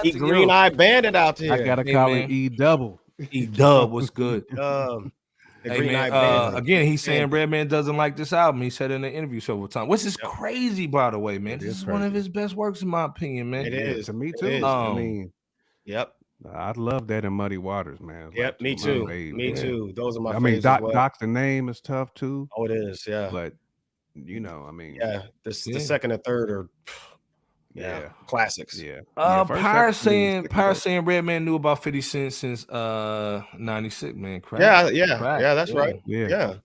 the Green Eye Bandit out I here. gotta Hey, call man. it E-Double. E-Dub, what's good? The Hey, Green Eye man, Bandit. again, he's saying Redman doesn't like this album. He said in the interview several times, which is crazy, by the way, man. It This is is one of crazy. his best works, in my opinion, man. It Yeah, is. to me It too. is. I mean, Yep. I love that in Muddy Waters, man. Yep. Like, Me my too. fave, Me man. too. Those are my I mean, faves as well. Doc's the name is tough too, Oh, it is. Yeah. but you know, I mean, Yeah. The second and third are yeah, classics. yeah. Pyre saying Redman knew about 50 Cent since 96, man. Crack. Yeah. Crack. Yeah, that's right. Yeah. Yeah. A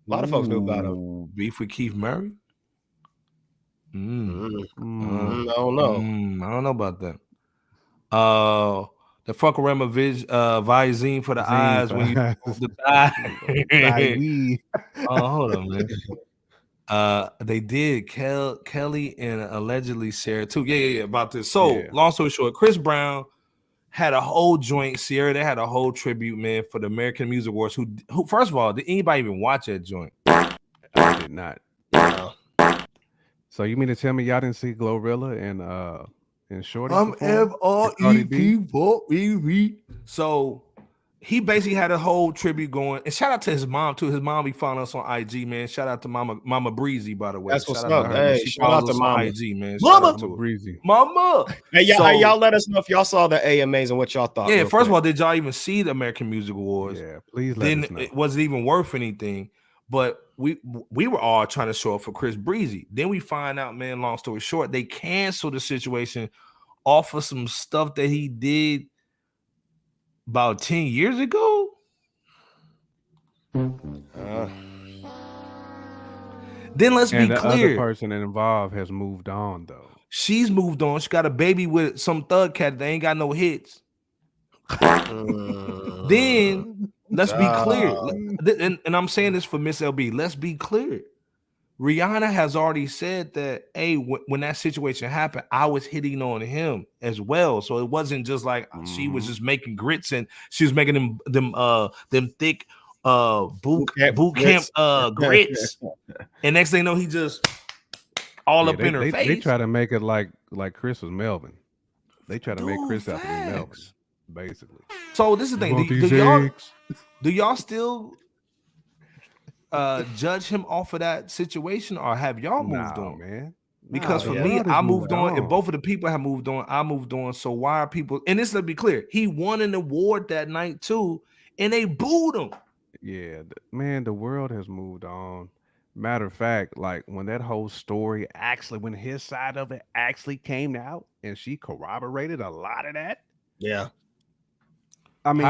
lot of folks knew about him. Ooh, beef with Keith Murray. I don't know. I don't know about that. The Fuckorama Visine for the eyes when you the eye. Hold on, man. They did Kelly and allegedly Sierra too. Yeah, about this. So long story short, Chris Brown had a whole joint. Sierra, they had a whole tribute, man, for the American Music Awards. Who first of all, did anybody even watch that joint? I did not. So you mean to tell me y'all didn't see Glorilla and Shorty? I'm FREP. So he basically had a whole tribute going, and shout out to his mom too. His mom be following us on IG, man. Shout out to Mama Breezy, by the way. That's what's shout out up. to her, Hey, she shout out follows to us Mama. on IG, man. Mama Breezy. Mama. Hey, y'all let us know if y'all saw the AMAs and what y'all thought. Yeah, real first of quick. all, did y'all even see the American Music Awards? Yeah, please let us know. It wasn't even worth anything. But we were all trying to show up for Chris Breezy. Then we find out, man, long story short, they canceled the situation off of some stuff that he did about 10 years ago. Then let's be the clear. other person involved has moved on, though. She's moved on. She got a baby with some thug cat that ain't got no hits. Then let's be clear. And I'm saying this for Miss LB. Let's be clear. Rihanna has already said that, hey, when that situation happened, I was hitting on him as well. So it wasn't just like she was just making grits and she was making them thick boot camp grits. And next thing you know, he just all up in her face. They try to make it like Chris was Melvin. They try to make Chris out to be Melvin, basically. So this is the thing. Do y'all still judge him off of that situation, or have y'all moved on, man? Because for me, I moved on. If both of the people have moved on, I moved on. So why are people? And this, let's be clear, he won an award that night too, and they booed him. Yeah, man, the world has moved on. Matter of fact, like when that whole story when his side of it actually came out, and she corroborated a lot of that. Yeah. I mean,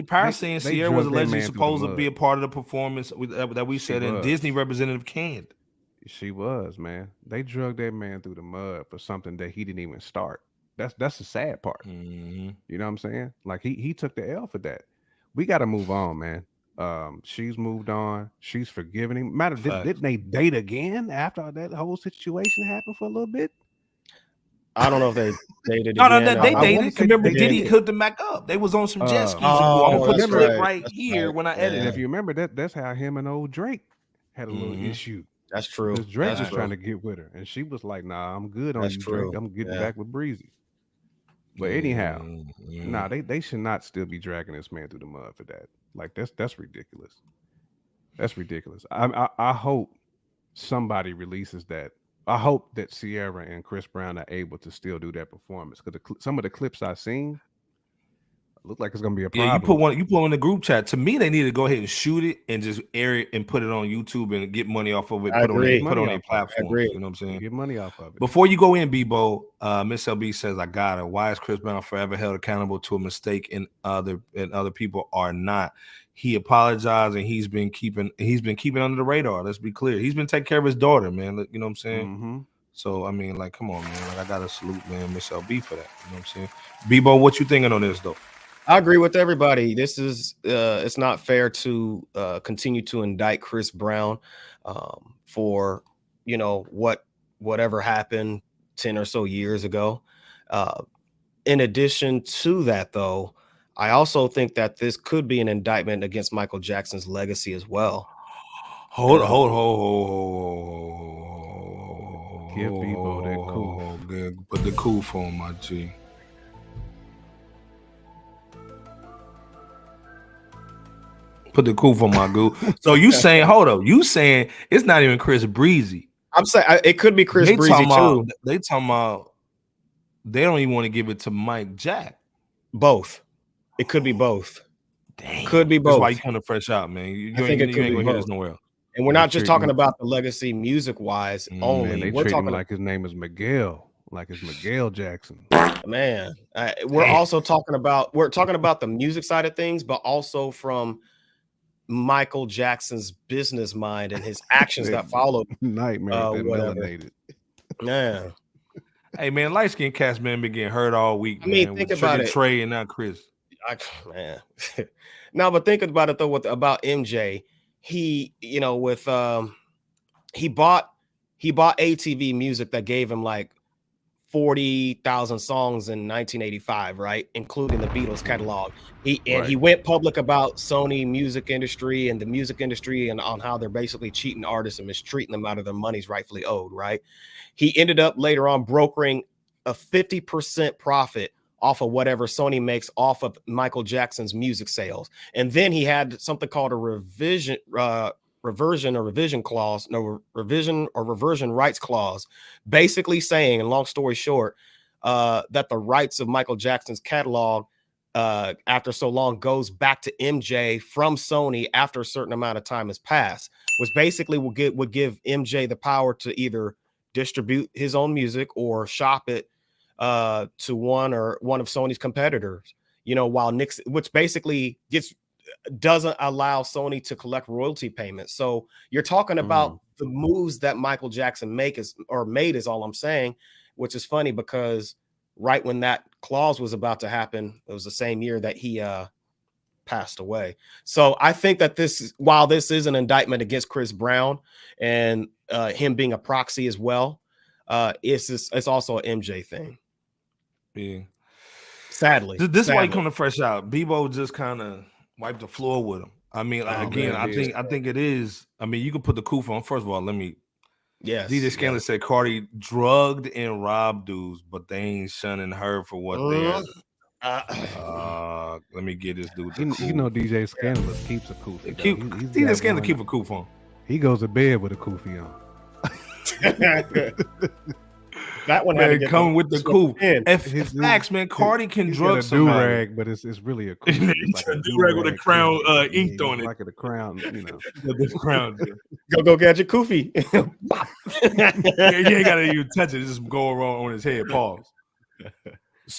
Pyre saying Sierra was allegedly supposed to be a part of the performance that we said, and Disney representative canned. She was, man. They drugged that man through the mud for something that he didn't even start. That's the sad part. Mm-hmm. You know what I'm saying? Like he took the L for that. We got to move on, man. She's moved on. She's forgiven him. Didn't they date again after that whole situation happened for a little bit? I don't know if they dated. No, they dated. Remember, Diddy hooked them back up. They was on some jet skis. I'm gonna put the clip right here when I edit. And if you remember that's how him and old Drake had a little issue. That's true. Because Drake was trying to get with her, and she was like, "Nah, I'm good on you, Drake. I'm getting back with Breezy." But anyhow, they should not still be dragging this man through the mud for that. Like that's ridiculous. That's ridiculous. I hope somebody releases that. I hope that Sierra and Chris Brown are able to still do that performance, because some of the clips I've seen look like it's gonna be a problem. Yeah, you put one in the group chat. To me, they need to go ahead and shoot it and just air it and put it on YouTube and get money off of it. Put on a platform. You know what I'm saying? Get money off of it. Before you go in, Bebo, Miss LB says, "I got it. Why is Chris Brown forever held accountable to a mistake and other people are not? He apologized and he's been keeping under the radar. Let's be clear. He's been taking care of his daughter, man. You know what I'm saying? Mm-hmm. So I mean, like, come on, man. Like, I gotta salute, man, Miss LB for that. You know what I'm saying? Bebo, what you thinking on this though? I agree with everybody. This is it's not fair to continue to indict Chris Brown for whatever happened 10 or so years ago. In addition to that, though, I also think that this could be an indictment against Michael Jackson's legacy as well. Hold. Give Bebo that cool. Put the cool for him, my G. Put the cool for my goo. So you saying, hold up, you saying it's not even Chris Breezy. I'm saying it could be Chris Breezy too. They talking about they don't even want to give it to Mike Jack. Both. It could be both. Damn. Could be both. That's why you come to Fresh Out, man. You ain't gonna hear this nowhere else. And we're not just talking about the legacy music wise only. Man, they we're treat talking him like his name is Miguel, like it's Miguel Jackson. Man, we're also talking about the music side of things, but also from Michael Jackson's business mind and his actions that followed. Nightmare that melanated. Yeah. Hey man, light skinned cats man been getting hurt all week. I mean, think about it. Trey and not Chris. Man. No, but think about it though. About MJ, he, you know, with he bought ATV Music that gave him like 40,000 songs in 1985, right, including the Beatles catalog. He went public about Sony music industry and the music industry and on how they're basically cheating artists and mistreating them out of their monies rightfully owed, right? He ended up later on brokering a 50% profit off of whatever Sony makes off of Michael Jackson's music sales. And then he had something called a reversion rights clause, basically saying, and long story short, that the rights of Michael Jackson's catalog after so long goes back to MJ from Sony after a certain amount of time has passed, which basically would give MJ the power to either distribute his own music or shop it to one of Sony's competitors, you know, while Nixon, which basically doesn't allow Sony to collect royalty payments. So you're talking about the moves that Michael Jackson made is all I'm saying, which is funny because right when that clause was about to happen, it was the same year that he passed away. So I think that while this is an indictment against Chris Brown and him being a proxy as well, it's also an MJ thing. Yeah. Sadly. This is why you come to Fresh Out. Bebo just kind of wiped the floor with him. I mean, I think it is. I mean, you can put the coup on. First of all, DJ Scanlon said Cardi drugged and robbed dudes, but they ain't shunning her for what they are. Let me get this dude. You know, DJ Scanlon keeps a kufi. DJ Scanlon keep a kufi on. He goes to bed with a kufi on. That one man, coming with the coup. Facts, man. Cardi can drug somebody. Do-rag, but it's really a coup. It's like a do-rag with a crown inked on it. Like a crown, you know. The crown. Go get your kufi. You ain't gotta even touch it. Just go around on his head. Pause.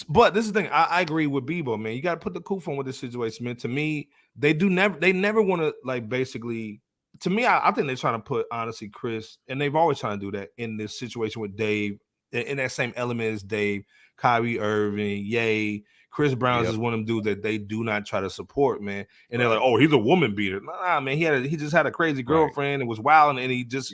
But this is the thing. I agree with Bebo, man. You gotta put the coup on with this situation, man. To me, they never want to like basically. To me, I think they're trying to put honestly Chris, and they've always trying to do that in this situation with Dave. In that same element as Dave, Kyrie Irving, Ye, Chris Brown is one of them dudes that they do not try to support, man. And they're like, oh, he's a woman beater. Nah, man, he just had a crazy girlfriend and was wild, and he just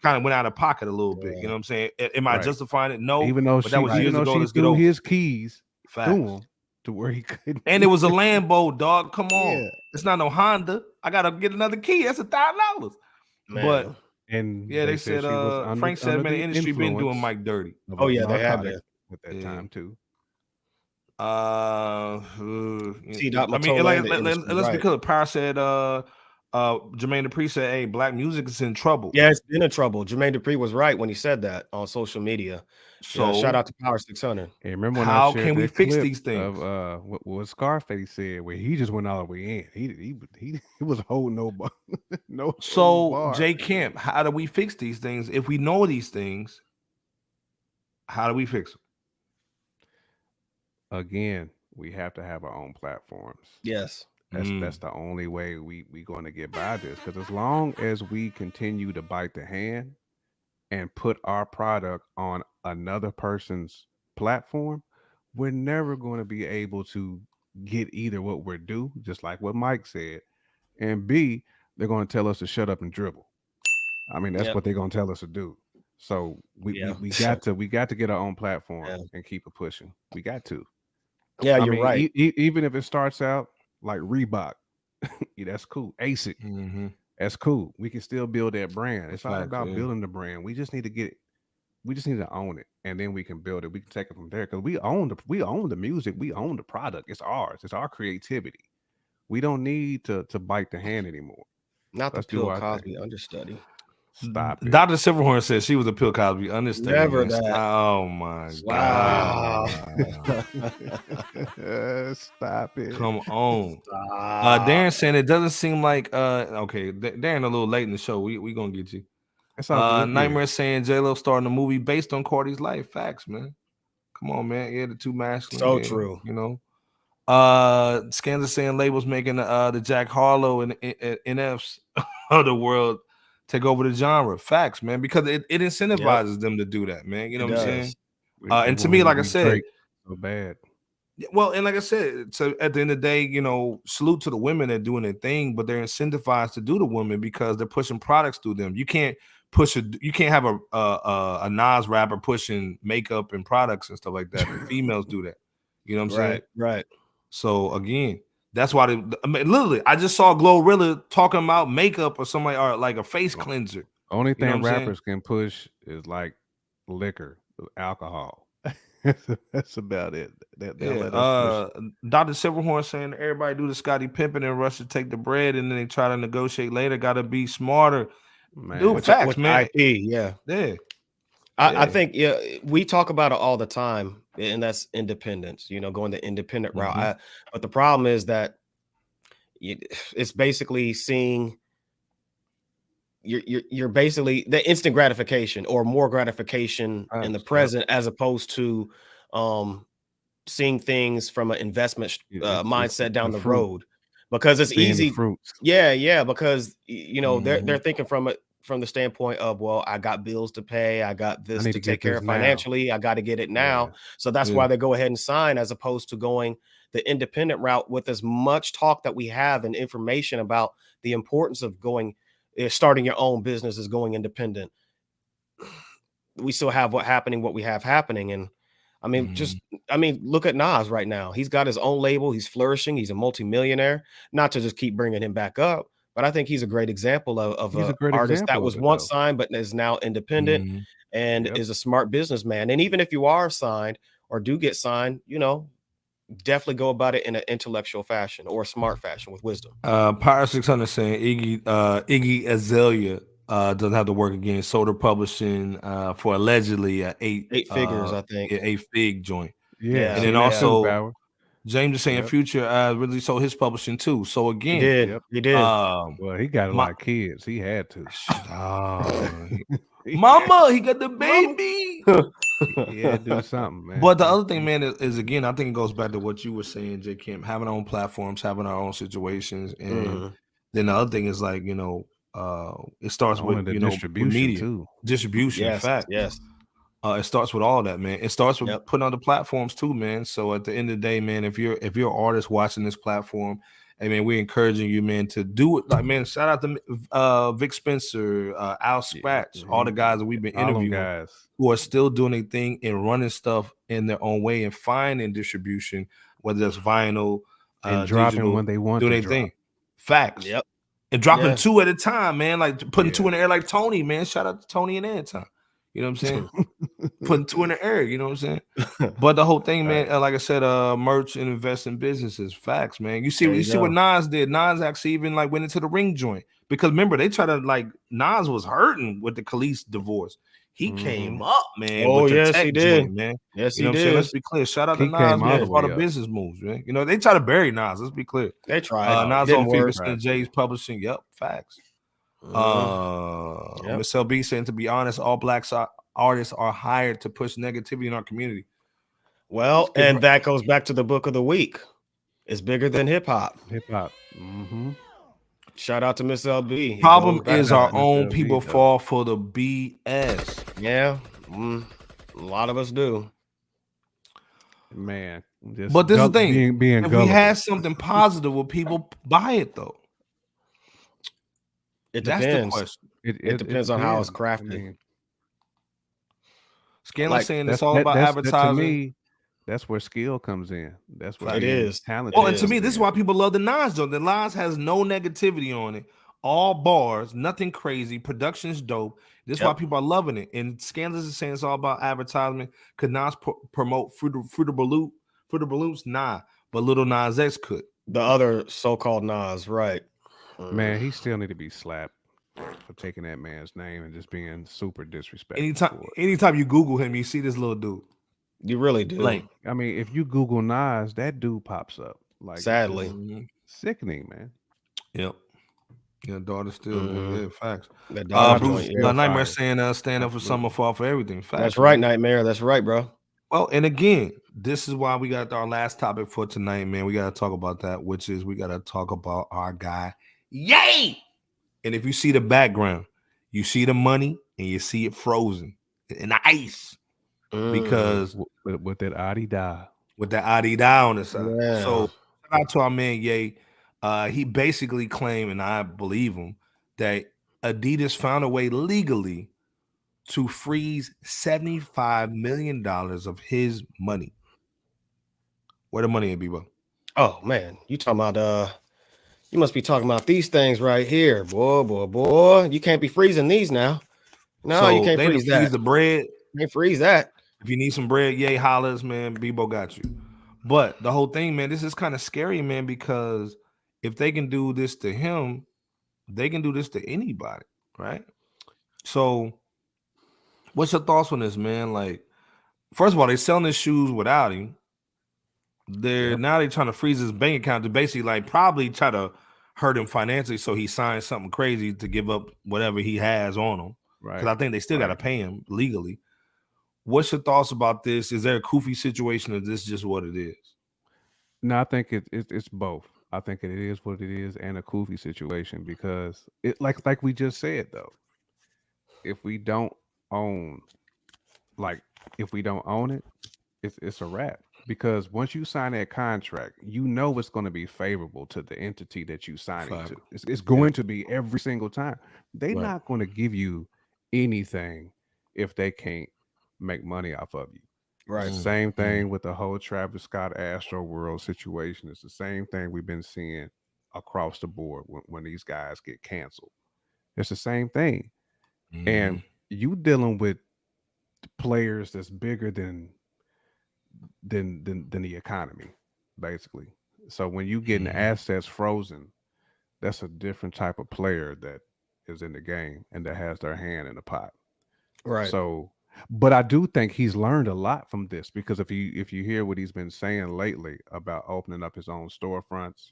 kind of went out of pocket a little bit. You know what I'm saying? Am I justifying it? No. Even though that was years ago. She threw his keys to him to where he couldn't. And it was a Lambo, dog. Come on. Yeah. It's not no Honda. I got to get another key. That's $1,000. But... And they said Frank said, man, the industry been doing Mike dirty. Oh yeah, they have been at that time too. I mean, let's be clear. Power said, Jermaine Dupri said, "Hey, black music is in trouble." Yeah, it's been in trouble. Jermaine Dupri was right when he said that on social media. So shout out to Power 600. Hey, remember when how can we fix these things? Of what Scarface said, where he just went all the way in. He was holding no. So Jay Kemp, how do we fix these things? If we know these things, how do we fix them? Again, we have to have our own platforms. Yes. That's the only way we going to get by this. Because as long as we continue to bite the hand and put our product on another person's platform, we're never going to be able to get either what we're due, just like what Mike said, and B, they're going to tell us to shut up and dribble. I mean, that's what they're going to tell us to do. So we got to get our own platform and keep it pushing. We got to. Yeah, you're right. Even if it starts out like Reebok, that's cool. ASIC. That's cool. We can still build that brand. It's all Facts, about yeah. building the brand. We just need to get it. We just need to own it, and then we can build it. We can take it from there because we own the music. We own the product. It's ours. It's our creativity. We don't need to bite the hand anymore. Not Let's the do Bill our thing. Cosby understudy. Stop it. Dr. Silverhorn said she was a Bill Cosby understudy. Never man. that. Oh my Wow. God. Stop it. Come on. Stop. Darren saying it doesn't seem like okay, Darren a little late in the show. We gonna get you. That's all good. Nightmare saying J-Lo starting a movie based on Cardi's life. Facts, man. Come on, man. Yeah, the two masculine. So yeah, true. You know. Scans are saying labels making the Jack Harlow and NFs of the world take over the genre. Facts, man, because it incentivizes them to do that, man. You know what I'm saying? And to me, like I said, so bad. Well, and like I said, so at the end of the day, you know, salute to the women that are doing their thing, but they're incentivized to do the women because they're pushing products through them. You can't have a Nas rapper pushing makeup and products and stuff like that. The females do that. You know what I'm saying? Right. So again, that's why literally I just saw Glorilla talking about makeup or something like a face cleanser. Only thing rappers can push is like liquor, alcohol. That's about it. Dr. Silverhorn saying everybody do the Scotty Pippen and rush to take the bread and then they try to negotiate later. Got to be smarter. Man. Dude, facts, with man. IP, yeah. I think we talk about it all the time, and that's independence. You know, going the independent route. But the problem is that it's basically seeing you're basically the instant gratification or more gratification in the present as opposed to seeing things from an investment mindset down the road, because it's easy. Because you know they're thinking from the standpoint of, well, I got bills to pay, I got this to take care of financially, I got to get it now. So that's why they go ahead and sign, as opposed to going the independent route with as much talk that we have and information about the importance of starting your own business is going independent. We still have what we have happening. And I mean, look at Nas right now. He's got his own label. He's flourishing. He's a multimillionaire. Not to just keep bringing him back up, but I think he's a great example of an artist that was once signed, but is now independent and is a smart businessman. And even if you are signed or do get signed, you know, definitely go about it in an intellectual fashion or a smart fashion with wisdom. Power 600 saying Iggy Azalea doesn't have to work again. Soda Publishing for allegedly eight figures, I think. 8-fig joint. Yeah. And then also James is saying Future really sold his publishing too. So again, he did. Well, he got a lot of kids. He had to. Mama, he got the baby. Yeah, do something, man. But the other thing, man, is again, I think it goes back to what you were saying, J. Kemp, having our own platforms, having our own situations, and then the other thing is like, you know, it starts with distribution with media too. Distribution, yes. It starts with all that, man. It starts with putting on the platforms too, man. So at the end of the day, man, if you're an artist watching this platform, hey man, we're encouraging you, man, to do it. Like, man, shout out to Vic Spencer, Al Scratch, all the guys that we've been interviewing who are still doing their thing and running stuff in their own way and finding distribution, whether that's vinyl, and dropping digital, when they want do to their drop. thing. Facts. Yep. And dropping 2 at a time, man. Like putting 2 in the air, like Tony, man. Shout out to Tony and Anton. You know what I'm saying? Putting 2 in the air, you know what I'm saying? But the whole thing, man, like I said, merch and invest in businesses. Facts, man. You see what Nas did. Nas actually even like went into the ring joint. Because remember, they tried to like Nas was hurting with the Khalees divorce. He came up, man. Oh, with the yes, tech he did. joint, man. Yes, you know he what I'm did. saying? Let's be clear. Shout out to Nas, man, for all the business moves, man. You know, they try to bury Nas. Let's be clear. They tried. Nas on Famous and Jay's publishing. Yep, facts. Miss LB saying, to be honest, all black artists are hired to push negativity in our community. Well, and that goes back to the book of the week. It's bigger than hip hop. Shout out to Miss LB. Problem is our own people fall for the BS. Yeah, a lot of us do. Man, but this is the thing. Being if we had something positive, will people buy it though? It depends. That's the question. It depends on how it's crafted. Scanlon saying it's all about advertising. To me, that's where skill comes in. That's where it is. Talent. Well, and to me, this is why people love the Nas joint. The Nas has no negativity on it. all bars, nothing crazy. Production's dope. This is why Yep. people are loving it. And Scandalous is saying it's all about advertisement. Could Nas promote Fruit of Balloons? Nah, but Little Nas X could. The other so-called Nas, right? Man, he still need to be slapped for taking that man's name and just being super disrespectful. Anytime you Google him, you see this little dude. You really do. Like, I mean, if you Google Nas, that dude pops up. Like, sadly, sickening, man. Yep. Yeah, daughter still. Yeah, facts. that Bruce joint, yeah. Nightmare saying stand up for summer, fall for everything. Facts. That's right, Nightmare. That's right, bro. Well, and again, this is why we got our last topic for tonight, man. We got to talk about that, which is we got to talk about our guy, Yay! And if you see the background, you see the money and you see it frozen in the ice because with that Adidas. With that Adidas on the side. Yeah. So shout out to our man Ye. He basically claimed, and I believe him, that Adidas found a way legally to freeze $75 million of his money. Where the money at, Bebo? Oh man, you talking about you must be talking about these things right here, boy. You can't be freezing these now. No, So you can't they freeze freeze that. the bread. You can't freeze that. If you need some bread, Ye hollers, man. Bebo got you. But the whole thing, man, this is kind of scary, man, because if they can do this to him, they can do this to anybody, right? So what's your thoughts on this, man? Like, first of all, they're selling his shoes without him. Now they're trying to freeze his bank account to basically like probably try to hurt him financially so he signs something crazy to give up whatever he has on him. Right. Because I think they still got to pay him legally. What's your thoughts about this? Is there a goofy situation or is this just what it is? No, I think it's both. I think it is what it is and a goofy situation because it like we just said though, if we don't own it, it's a wrap. Because once you sign that contract, you know it's going to be favorable to the entity that you sign it to. It's going to be every single time. They're not going to give you anything if they can't make money off of you. Right. It's the same thing with the whole Travis Scott Astro World situation. It's the same thing we've been seeing across the board when these guys get canceled. It's the same thing. And you dealing with players that's bigger than the economy, basically. So when you getting assets frozen, that's a different type of player that is in the game and that has their hand in the pot. Right. So, but I do think he's learned a lot from this because if you hear what he's been saying lately about opening up his own storefronts,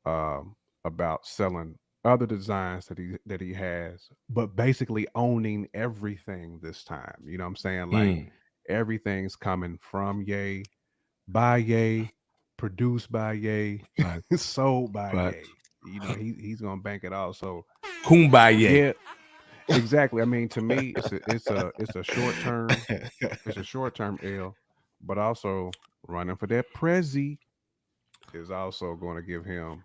about selling other designs that he has, but basically owning everything this time. You know what I'm saying? Like everything's coming from Ye, by Ye, produced by Ye, sold by Ye. You know, he's gonna bank it all. So Kumbaya. Yeah, exactly. I mean, to me, it's a short term, it's a short term L, but also running for that Prezi is also going to give him.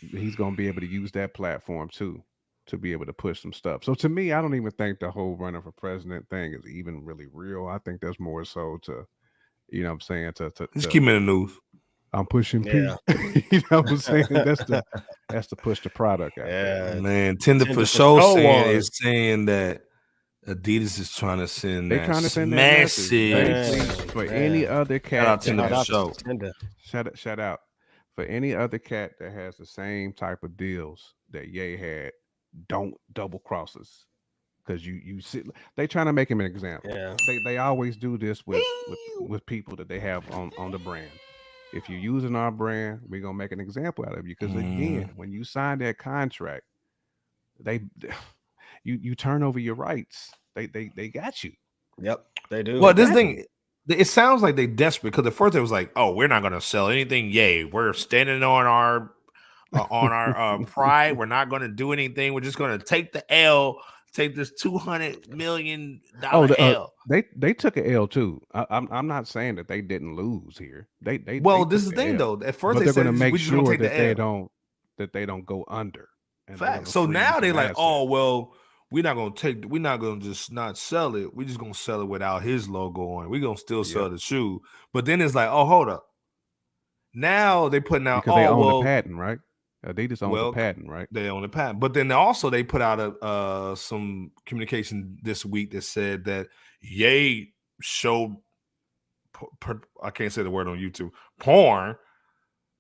He's going to be able to use that platform too to be able to push some stuff. So to me, I don't even think the whole running for president thing is even really real. I think that's more so to, you know what I'm saying, to just keep me in the news. I'm pushing P. Yeah. You know what I'm saying? That's to push the product out. Yeah. Man, Tender for Show is saying that Adidas is trying to send They're trying to send that message for any other cat. Shout out for any other cat that has the same type of deals that Ye had. Don't double cross us, because you see they trying to make him an example. Yeah. They always do this with people that they have on the brand. If you're using our brand, we're gonna make an example out of you. Because again, when you sign that contract, you turn over your rights. They got you. Yep, they do. Well, this thing, it sounds like they desperate because at first it was like, oh, we're not gonna sell anything. Yay, we're standing on our pride. We're not gonna do anything. We're just gonna take the L. Take this $200 million L. They took an L too. I'm not saying that they didn't lose here. They this is the thing though. At first they said going to make sure that they don't go under. Fact. So now they're like, oh well, we're not gonna just not sell it. We're just gonna sell it without his logo on it. We're gonna still sell the shoe. But then it's like, oh, hold up. Now they putting out because they own the patent, right? Adidas owns the patent, right? They own the patent, but then also they put out some communication this week that said that Ye showed I can't say the word on YouTube porn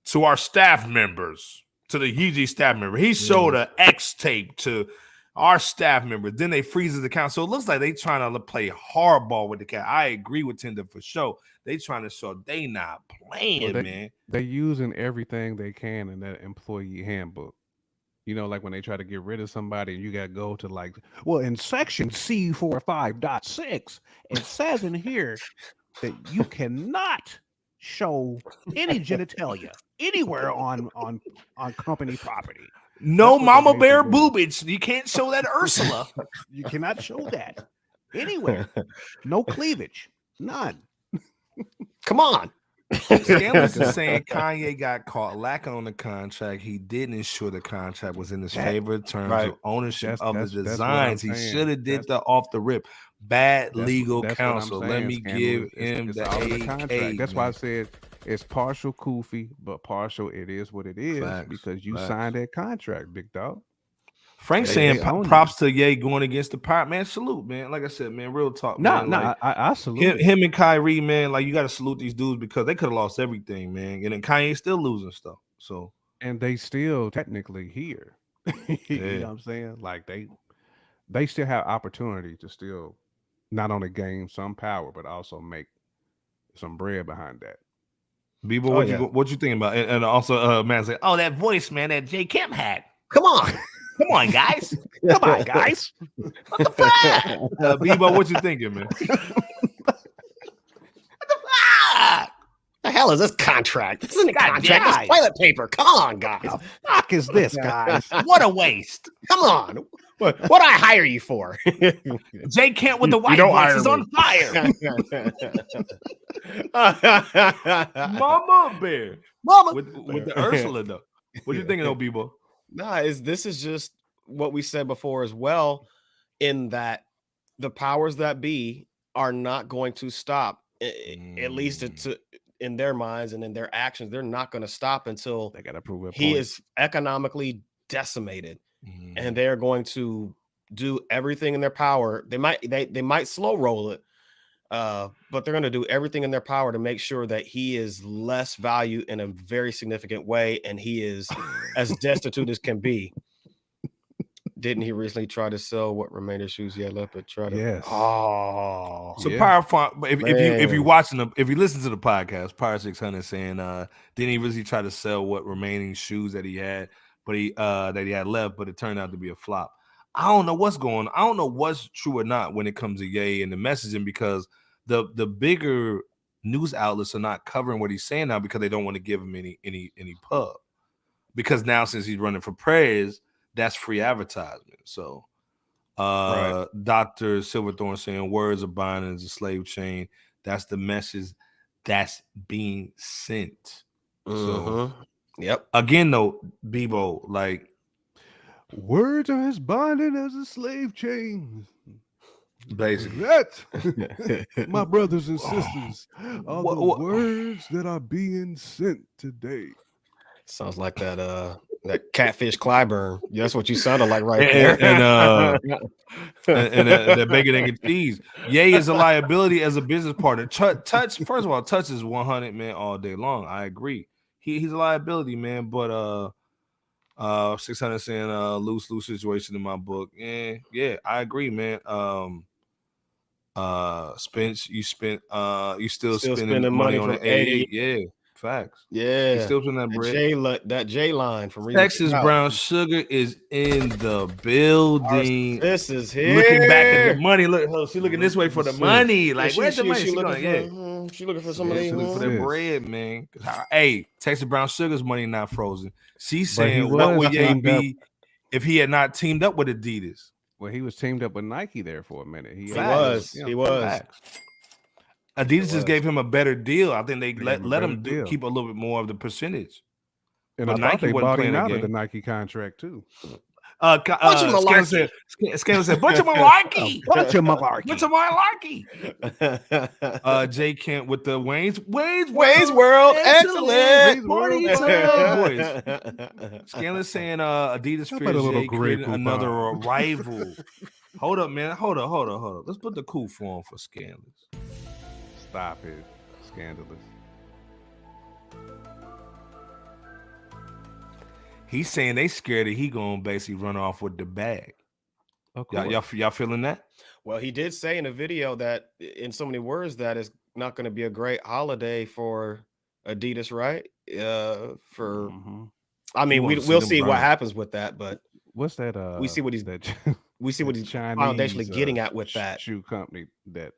to our staff members, to the Yeezy staff member. He showed an X tape to our staff members. Then they freeze his account, so it looks like they trying to play hardball with the cat. I agree with Tinder for sure. They trying to show they not playing, man. They're using everything they can in that employee handbook. You know, like when they try to get rid of somebody, you got to go to like, well, in section C45.6, it says in here that you cannot show any genitalia anywhere on company property. No mama bear boobage. You can't show that Ursula. You cannot show that anywhere. No cleavage. None. Come on. Scandalous is saying Kanye got caught lacking on the contract. He didn't ensure the contract was in his favor in terms of ownership of the designs. He should have did that off the rip. Bad legal counsel. Let me give him the AK. That's why I said it's partial Koofy, but partial it is what it is because you signed that contract, big dog. Frank saying props to Ye going against the Pirate, man. Salute, man. Like I said, man, real talk. I salute him and Kyrie, man. Like you got to salute these dudes because they could have lost everything, man. And then Kanye still losing stuff. So and they still technically here. You know what I'm saying? Like they still have opportunity to still not only gain some power but also make some bread behind that. Bebo, what you thinking about? And also, man, say, oh, that voice, man, that J. Kemp had. Come on. Come on, guys. Come on, guys. What the fuck? Bebo, what you thinking, man? What the fuck? The hell is this contract? This isn't a contract. It's toilet paper. Come on, guys. What the fuck is this, guys? What a waste. Come on. What I hire you for? J. Kemp with the white voice is on fire. Mama bear. Mama. With the Ursula, though. What you thinking, though, Bebo? Nah, this is just what we said before as well, in that the powers that be are not going to stop, at least in their minds and in their actions. They're not going to stop until they got to prove it. He is economically decimated, and they're going to do everything in their power. They might slow roll it, but they're going to do everything in their power to make sure that he is less value in a very significant way, and he is as destitute as can be. Didn't he recently try to sell what remainder shoes he had left? But try to, yes. Oh, so Power Font. If you watching them, if you listen to the podcast, Power 600 saying, didn't he really try to sell what remaining shoes that he had, but that he had left, but it turned out to be a flop. I don't know what's going on. I don't know what's true or not when it comes to Ye and the messaging, because the bigger news outlets are not covering what he's saying now because they don't want to give him any pub. Because now since he's running for praise, that's free advertisement. So Dr. Silverthorne saying words are binding as a slave chain. That's the message that's being sent. So yep. Again though, Bebo, like words are as binding as a slave chain. Basically. That, my brothers and sisters, are the words that are being sent today. Sounds like that Catfish Clyburn. That's what you sounded like right there. And that bacon, egg, and cheese. Ye is a liability as a business partner. Touch, first of all, Touch is 100, man, all day long. I agree. He's a liability, man. But 600 saying lose situation in my book. Yeah, I agree, man. Spence, you still spending money on the 80. Yeah. Facts. Yeah. He's still putting that bread. That J line from Texas Brown Sugar is in the building. This is here. Looking back at the money. Look, she's looking this way for the money. Like, where's the money? She looking for some of these. She's looking for that bread, man. Hey, Texas Brown Sugar's money not frozen. She's saying, what would Ye be if he had not teamed up with Adidas? Well, he was teamed up with Nike there for a minute. He was. Facts. Adidas just gave him a better deal. I think they let him keep a little bit more of the percentage. And I thought they bought him out of the Nike contract too. Scanlon said, bunch of malarkey. Bunch of malarkey. Bunch of malarkey. Jay Kemp with the Wayne's World, excellent. Party voice. Scanlon saying Adidas Fear Jay created another rival. Hold up, man. Hold up. Let's put the cool form for Scandalous. Stop it. Scandalous. He's saying they scared that he gonna basically run off with the bag. Y'all feeling that? Well, he did say in a video that, in so many words, that it's not going to be a great holiday for Adidas, right? I mean, we'll see what happens with that, but what's that? We see what he's Chinese, foundationally getting at with that shoe company that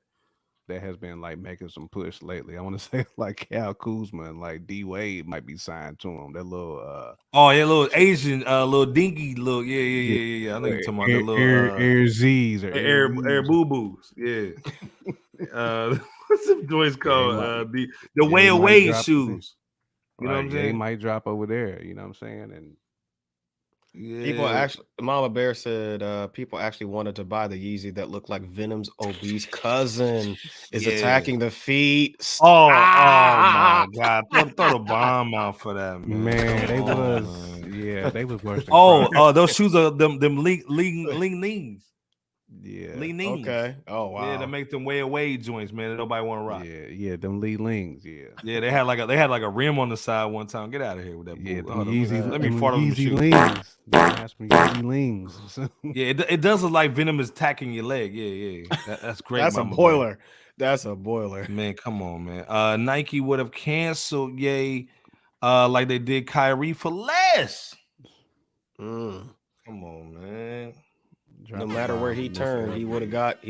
has been like making some push lately. I want to say like Cal Kuzma and like D Wade might be signed to him. That little little Asian little dinky look. Yeah. I know you're talking about the little Air Z's or Air Boo Boos. Yeah. What's the joints called? The Way Away shoes. You know what I'm saying? He might drop over there. You know what I'm saying? And people actually, Mama Bear said people actually wanted to buy the Yeezy that looked like Venom's obese cousin is attacking the feet. Oh my God! Throw the bomb out for that, man. They was worse. Than those shoes are them lean. Yeah. Leanings. Okay. Oh wow. Yeah, they make them way away joints, man. That nobody want to rock. Yeah. Them Leanings. Yeah. Yeah, they had like a rim on the side one time. Get out of here with that. Yeah, let me fart on the shoe. Leans. Yeezy Leans. Yeah, it does look like Venom is attacking your leg. Yeah. That's great. That's a boiler. Man. That's a boiler. Man, come on, man. Nike would have canceled like they did Kyrie for less. Come on, man. No matter where he turned, he would have got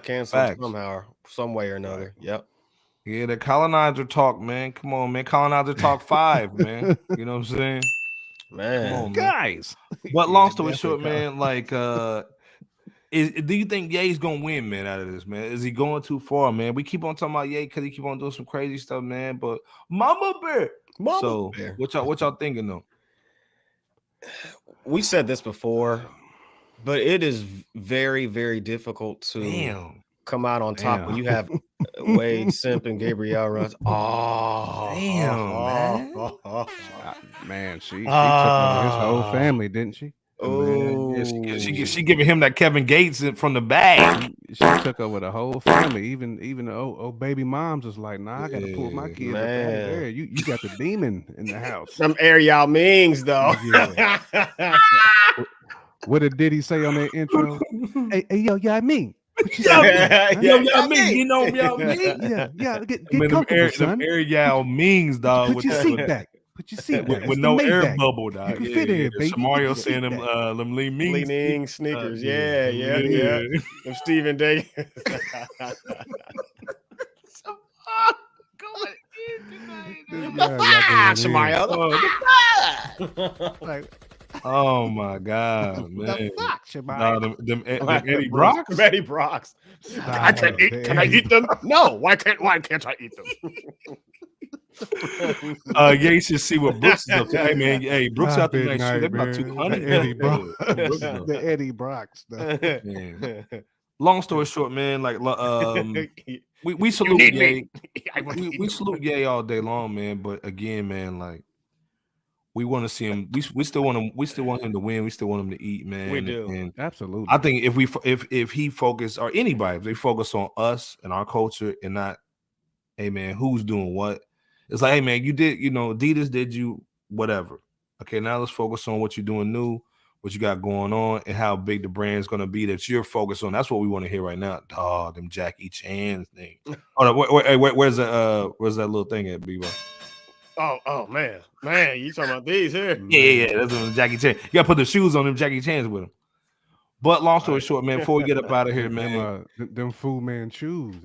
canceled somehow, some way or another. Yep. Yeah, the colonizer talk, man. Come on, man. Colonizer talk 5, man. You know what I'm saying? Man. Come on, guys. But long story short, man, like do you think Ye's gonna win, man, out of this, man? Is he going too far, man? We keep on talking about Ye because he keep on doing some crazy stuff, man. But Mama Bear. What y'all thinking though? We said this before. But it is very, very difficult to come out on top when you have Wade, Simp, and Gabrielle runs. Man, she took over his whole family, didn't she? Oh, she giving him that Kevin Gates from the bag. She took over the whole family. Even the baby moms was like, nah, I gotta pull my kids up out of there. You got the demon in the house. Some air Yao Mings though. What did he say on that intro? Hey, yo, Yao Ming. Yao Ming, you know Yao Ming? Yeah. Get comfortable, son. Air Yao Mings, dog. Put your seat back. Put your seat back. With no air bubble, dog. You can fit in, baby. Mario saying them Lee Ming sneakers. Yeah. Them Stephen Day. Oh my God, man! Them Eddie Brocks. Eddie Brocks. I can't eat. Can I eat them? No. Why can't I eat them? You should see what Brooks is up to. Hey man, Brooks out there next year. They're about 200. The Eddie Brocks. Long story short, man. Like we salute Ye. We salute Ye all day long, man. But again, man, like. We want to see him. We still want him. We still want him to win. We still want him to eat, man. We do. And absolutely. I think if he focus, or anybody, if they focus on us and our culture and not, hey man, who's doing what? It's like, hey man, you did, Adidas did you whatever. Okay, now let's focus on what you're doing new, what you got going on, and how big the brand's gonna be that you're focused on. That's what we want to hear right now. Dog, them Jackie Chan's thing. Where's that little thing at, B-Boy? Oh man, you talking about these here? Yeah, that's what Jackie Chan. You gotta put the shoes on them Jackie Chans with them. But long story short, man, before we get up out of here, man, them Fu Man shoes.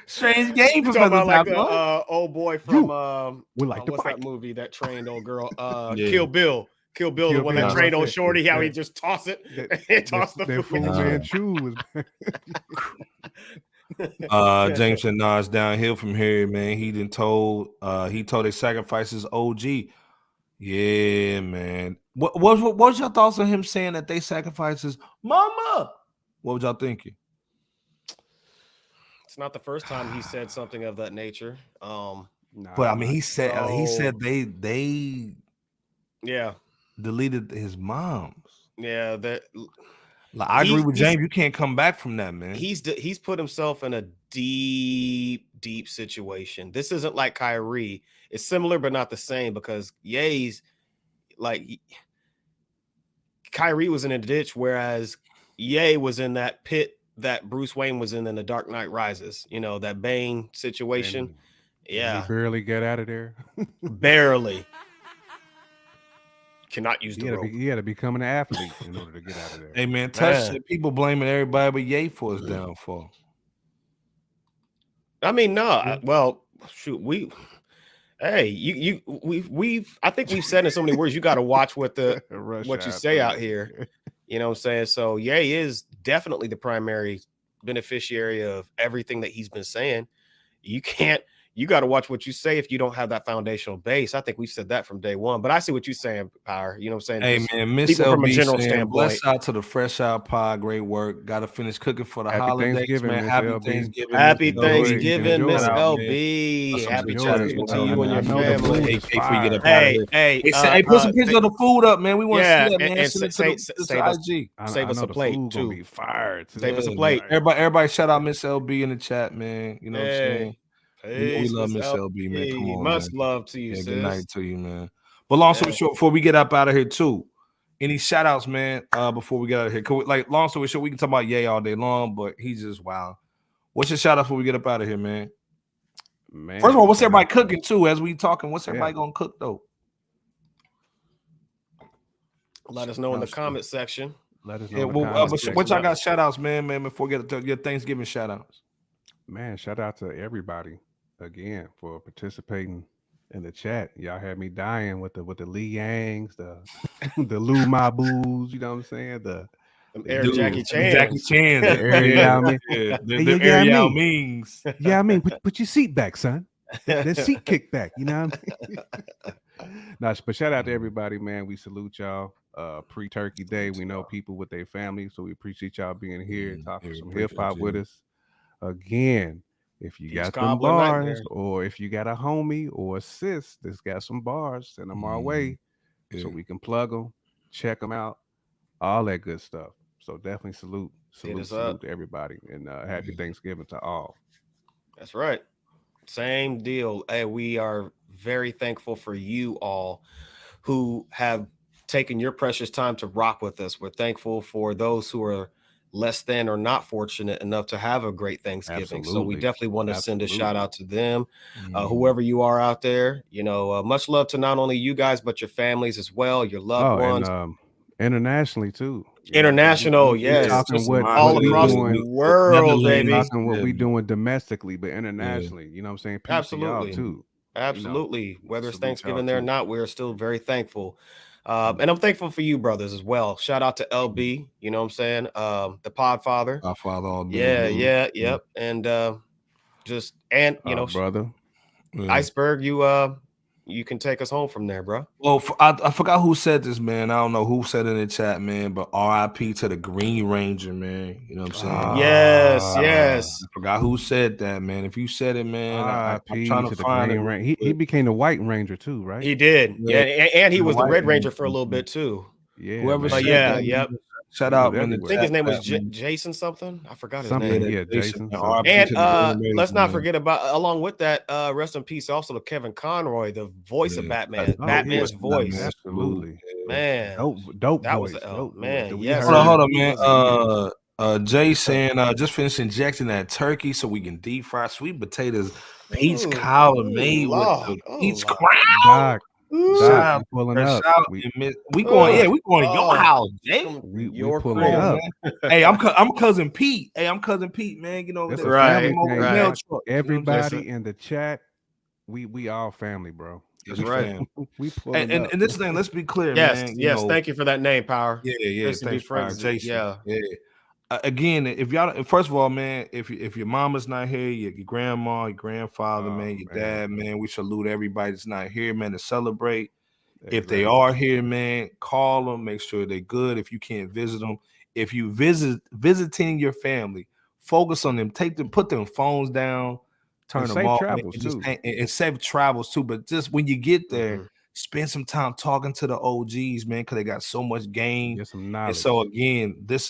Strange game for talking about like the old boy from what's that movie that trained old girl? Kill Bill. The one that trained old Shorty, how he just toss it and toss the Fu Man shoes. James said, it's downhill from here, man. He told his sacrifices OG. Yeah, man. What was your thoughts on him saying that they sacrificed his mama? What was y'all thinking? It's not the first time he said something of that nature. But I mean, he said they yeah deleted his moms. Yeah, that like I agree with James. You can't come back from that, man. He's put himself in a deep situation. This isn't like Kyrie. It's similar but not the same because Ye's like Kyrie was in a ditch, whereas Ye was in that pit that Bruce Wayne was in The Dark Knight Rises. You know, that Bane situation. He barely get out of there. Barely. Cannot use the rope. You got to become an athlete in order to get out of there. Hey man, touch it. People blaming everybody but Ye for his downfall. I mean, no. Well, shoot, we've I think we've said in so many words. You got to watch what you say out here. You know what I'm saying? So Ye is definitely the primary beneficiary of everything that he's been saying. You got to watch what you say if you don't have that foundational base. I think we've said that from day one, but I see what you're saying, Power. You know what I'm saying? Hey, man, Miss LB from a general standpoint. Bless out to the Fresh Out Pod. Great work. Got to finish cooking for the holidays, man. Happy Thanksgiving. Happy Thanksgiving, Miss LB. Happy Thanksgiving to you and your family. Hey, put some pictures of the food up, man. We want to see that, man. Save us a plate, too. Save us a plate. Everybody shout out Miss LB in the chat, man. You know what I'm saying? We love Miss LB, man. Come on, much love to you, sis. Good night to you, man. But long story short, before we get up out of here, too, any shout outs, man, before we get out of here? Long story short, we can talk about Ye all day long, but he's just wild. What's your shout out before we get up out of here, man? First of all, what's everybody cooking, too, as we talking? What's everybody going to cook, though? Let us know in the comment section. Let us know. What y'all got shout outs, man, before we get to your Thanksgiving shout outs? Man, shout out to everybody again for participating in the chat. Y'all had me dying with the Lee Yangs, the Lou Mabus, you know what I'm saying? The Jackie Chan. The Ariel Mings. Yeah, I mean, put your seat back, son. That seat kick back, you know what I mean? But shout out to everybody, man. We salute y'all. Pre-Turkey Day. We know people with their families, so we appreciate y'all being here and talking some hip-hop with us. Again, if you got some bars, or if you got a homie or a sis that's got some bars, send them our way so we can plug them, check them out, all that good stuff. So definitely salute to everybody, and happy Thanksgiving to all. That's right. Same deal. Hey, we are very thankful for you all who have taken your precious time to rock with us. We're thankful for those who are less than or not fortunate enough to have a great Thanksgiving. So we definitely want to send a shout out to them. Whoever you are out there, you know, much love to not only you guys, but your families as well, your loved ones. And, internationally too. International, yes. All across the world, baby. Talking what we doing domestically, but internationally, you know what I'm saying? Peace to y'all too. Absolutely. You know, whether it's Thanksgiving there or not, we're still very thankful. And I'm thankful for you, brothers, as well. Shout out to LB, you know what I'm saying? The Podfather. Our father all day. Yep. And you know, brother. Iceberg, you can take us home from there, bro. Well, I forgot who said this, man. I don't know who said it in the chat, man, but RIP to the Green Ranger, man. You know what I'm saying? Yes. I forgot who said that, man. If you said it, man, I'm trying to find it. He became the White Ranger too, right? He did. Yeah, and he was the Red Ranger for a little bit too. Yeah. Whoever said that, yep. Shout out, man. I think his name was Jason something. I forgot his name. Yeah, Jason. And let's not forget about, along with that, rest in peace also to Kevin Conroy, the voice of Batman. Batman's voice. Absolutely. Man. Dope that voice. Was man. Yes. Hold on, man. Jay saying just finished injecting that turkey so we can deep fry sweet potatoes. Peach cobbler made with the peach crown. Doc, pulling up. We going to your house, Jay. We pulling up. Hey, I'm cousin Pete. Man. You know that's right. Everybody in the chat, we all family, bro. That's right. We pulling up. And this thing, let's be clear, yes, man. Yes, thank you for that name, Power. Yeah. Thanks, friends. Jason. Yeah. Again, if y'all, first of all, man, if your mama's not here, your grandma, your grandfather, man, your dad, man, we salute everybody that's not here, man, to celebrate. If they are here, man, call them. Make sure they're good. If you can't visit them, if you visiting your family, focus on them. Put them phones down, turn them off, and save travels too. But just when you get there, spend some time talking to the OGs, man, because they got so much game. Get some knowledge. And so again, this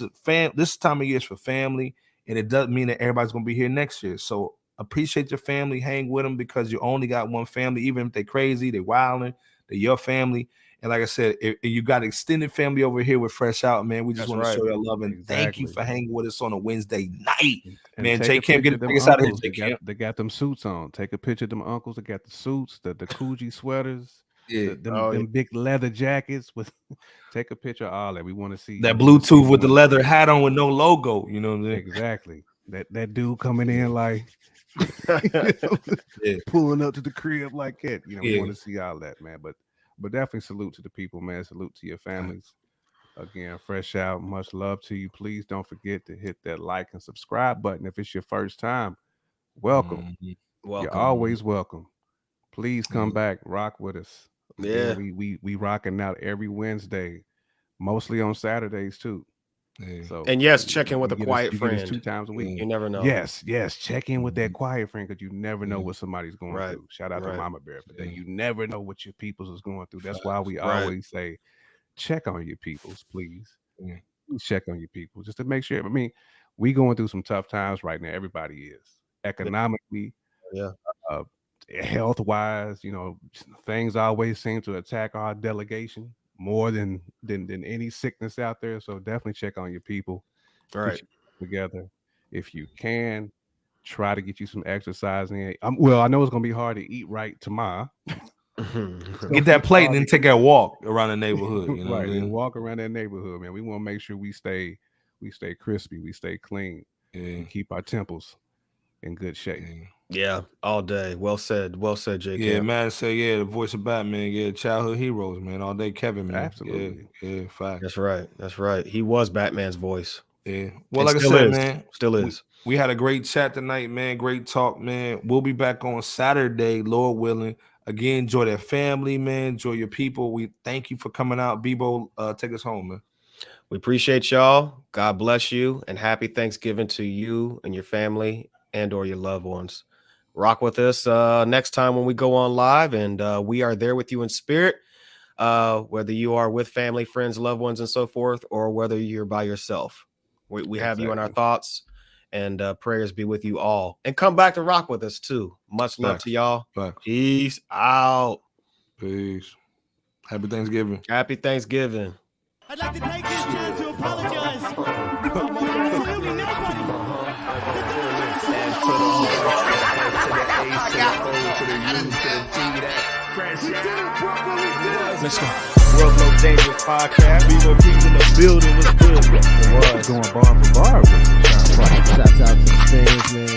time of year is for family, and it doesn't mean that everybody's gonna be here next year. So appreciate your family, hang with them, because you only got one family. Even if they're crazy, they're wilding, they're your family. And like I said, if you got extended family over here with Fresh Out, man, we just want to show you love and thank you for hanging with us on a Wednesday night. And man, J Cam, get us out of here, J Cam. They got them suits on. Take a picture of them uncles that got the suits, the Coogee sweaters, them big leather jackets. Take a picture of all that. We want to see that Bluetooth with the leather hat on with no logo. You know what I'm saying? Exactly. That dude coming in like pulling up to the crib like that. You know, we want to see all that, man. But definitely salute to the people, man. Salute to your families. Again, Fresh Out, much love to you. Please don't forget to hit that like and subscribe button. If it's your first time, welcome. You're always welcome. Please come back, rock with us. Yeah, we rocking out every Wednesday, mostly on Saturdays too. So, and yes, check in with a quiet friend 2 times a week. You never know. Yes, check in with that quiet friend, because you never know what somebody's going through. Shout out to Mama Bear for that. You never know what your peoples is going through. That's why we always say, check on your peoples, please. Check on your people just to make sure. I mean, we going through some tough times right now. Everybody is economically, health wise. You know, things always seem to attack our delegation more than any sickness out there. So definitely check on your people. All right. Together. If you can, try to get you some exercise in. Well, I know it's gonna be hard to eat right tomorrow. Get that plate and then take that walk around the neighborhood. You know right. And walk around that neighborhood, man. We want to make sure we stay crispy, we stay clean, and keep our temples in good shape. Yeah, all day. Well said, J. Yeah, man. Say the voice of Batman. Childhood heroes, man. All day, Kevin, man. Absolutely. Yeah, fact. That's right. He was Batman's voice. Yeah. Well, like I said, man, still is. We had a great chat tonight, man. Great talk, man. We'll be back on Saturday, Lord willing. Again, enjoy that family, man. Enjoy your people. We thank you for coming out. Bebo, take us home, man. We appreciate y'all. God bless you, and happy Thanksgiving to you and your family and or your loved ones. Rock with us next time when we go on live, and we are there with you in spirit, whether you are with family, friends, loved ones, and so forth, or whether you're by yourself. We have you in our thoughts, and prayers be with you all. And come back to rock with us too. Much love to y'all. Peace out. Peace. Happy Thanksgiving. Happy Thanksgiving. I'd like to take this chance to apologize. Absolutely nobody. Let's go. World Most Dangerous Podcast. Vivo P's in the building. Was good. It was going bar for bar. Shouts out to the fans, man.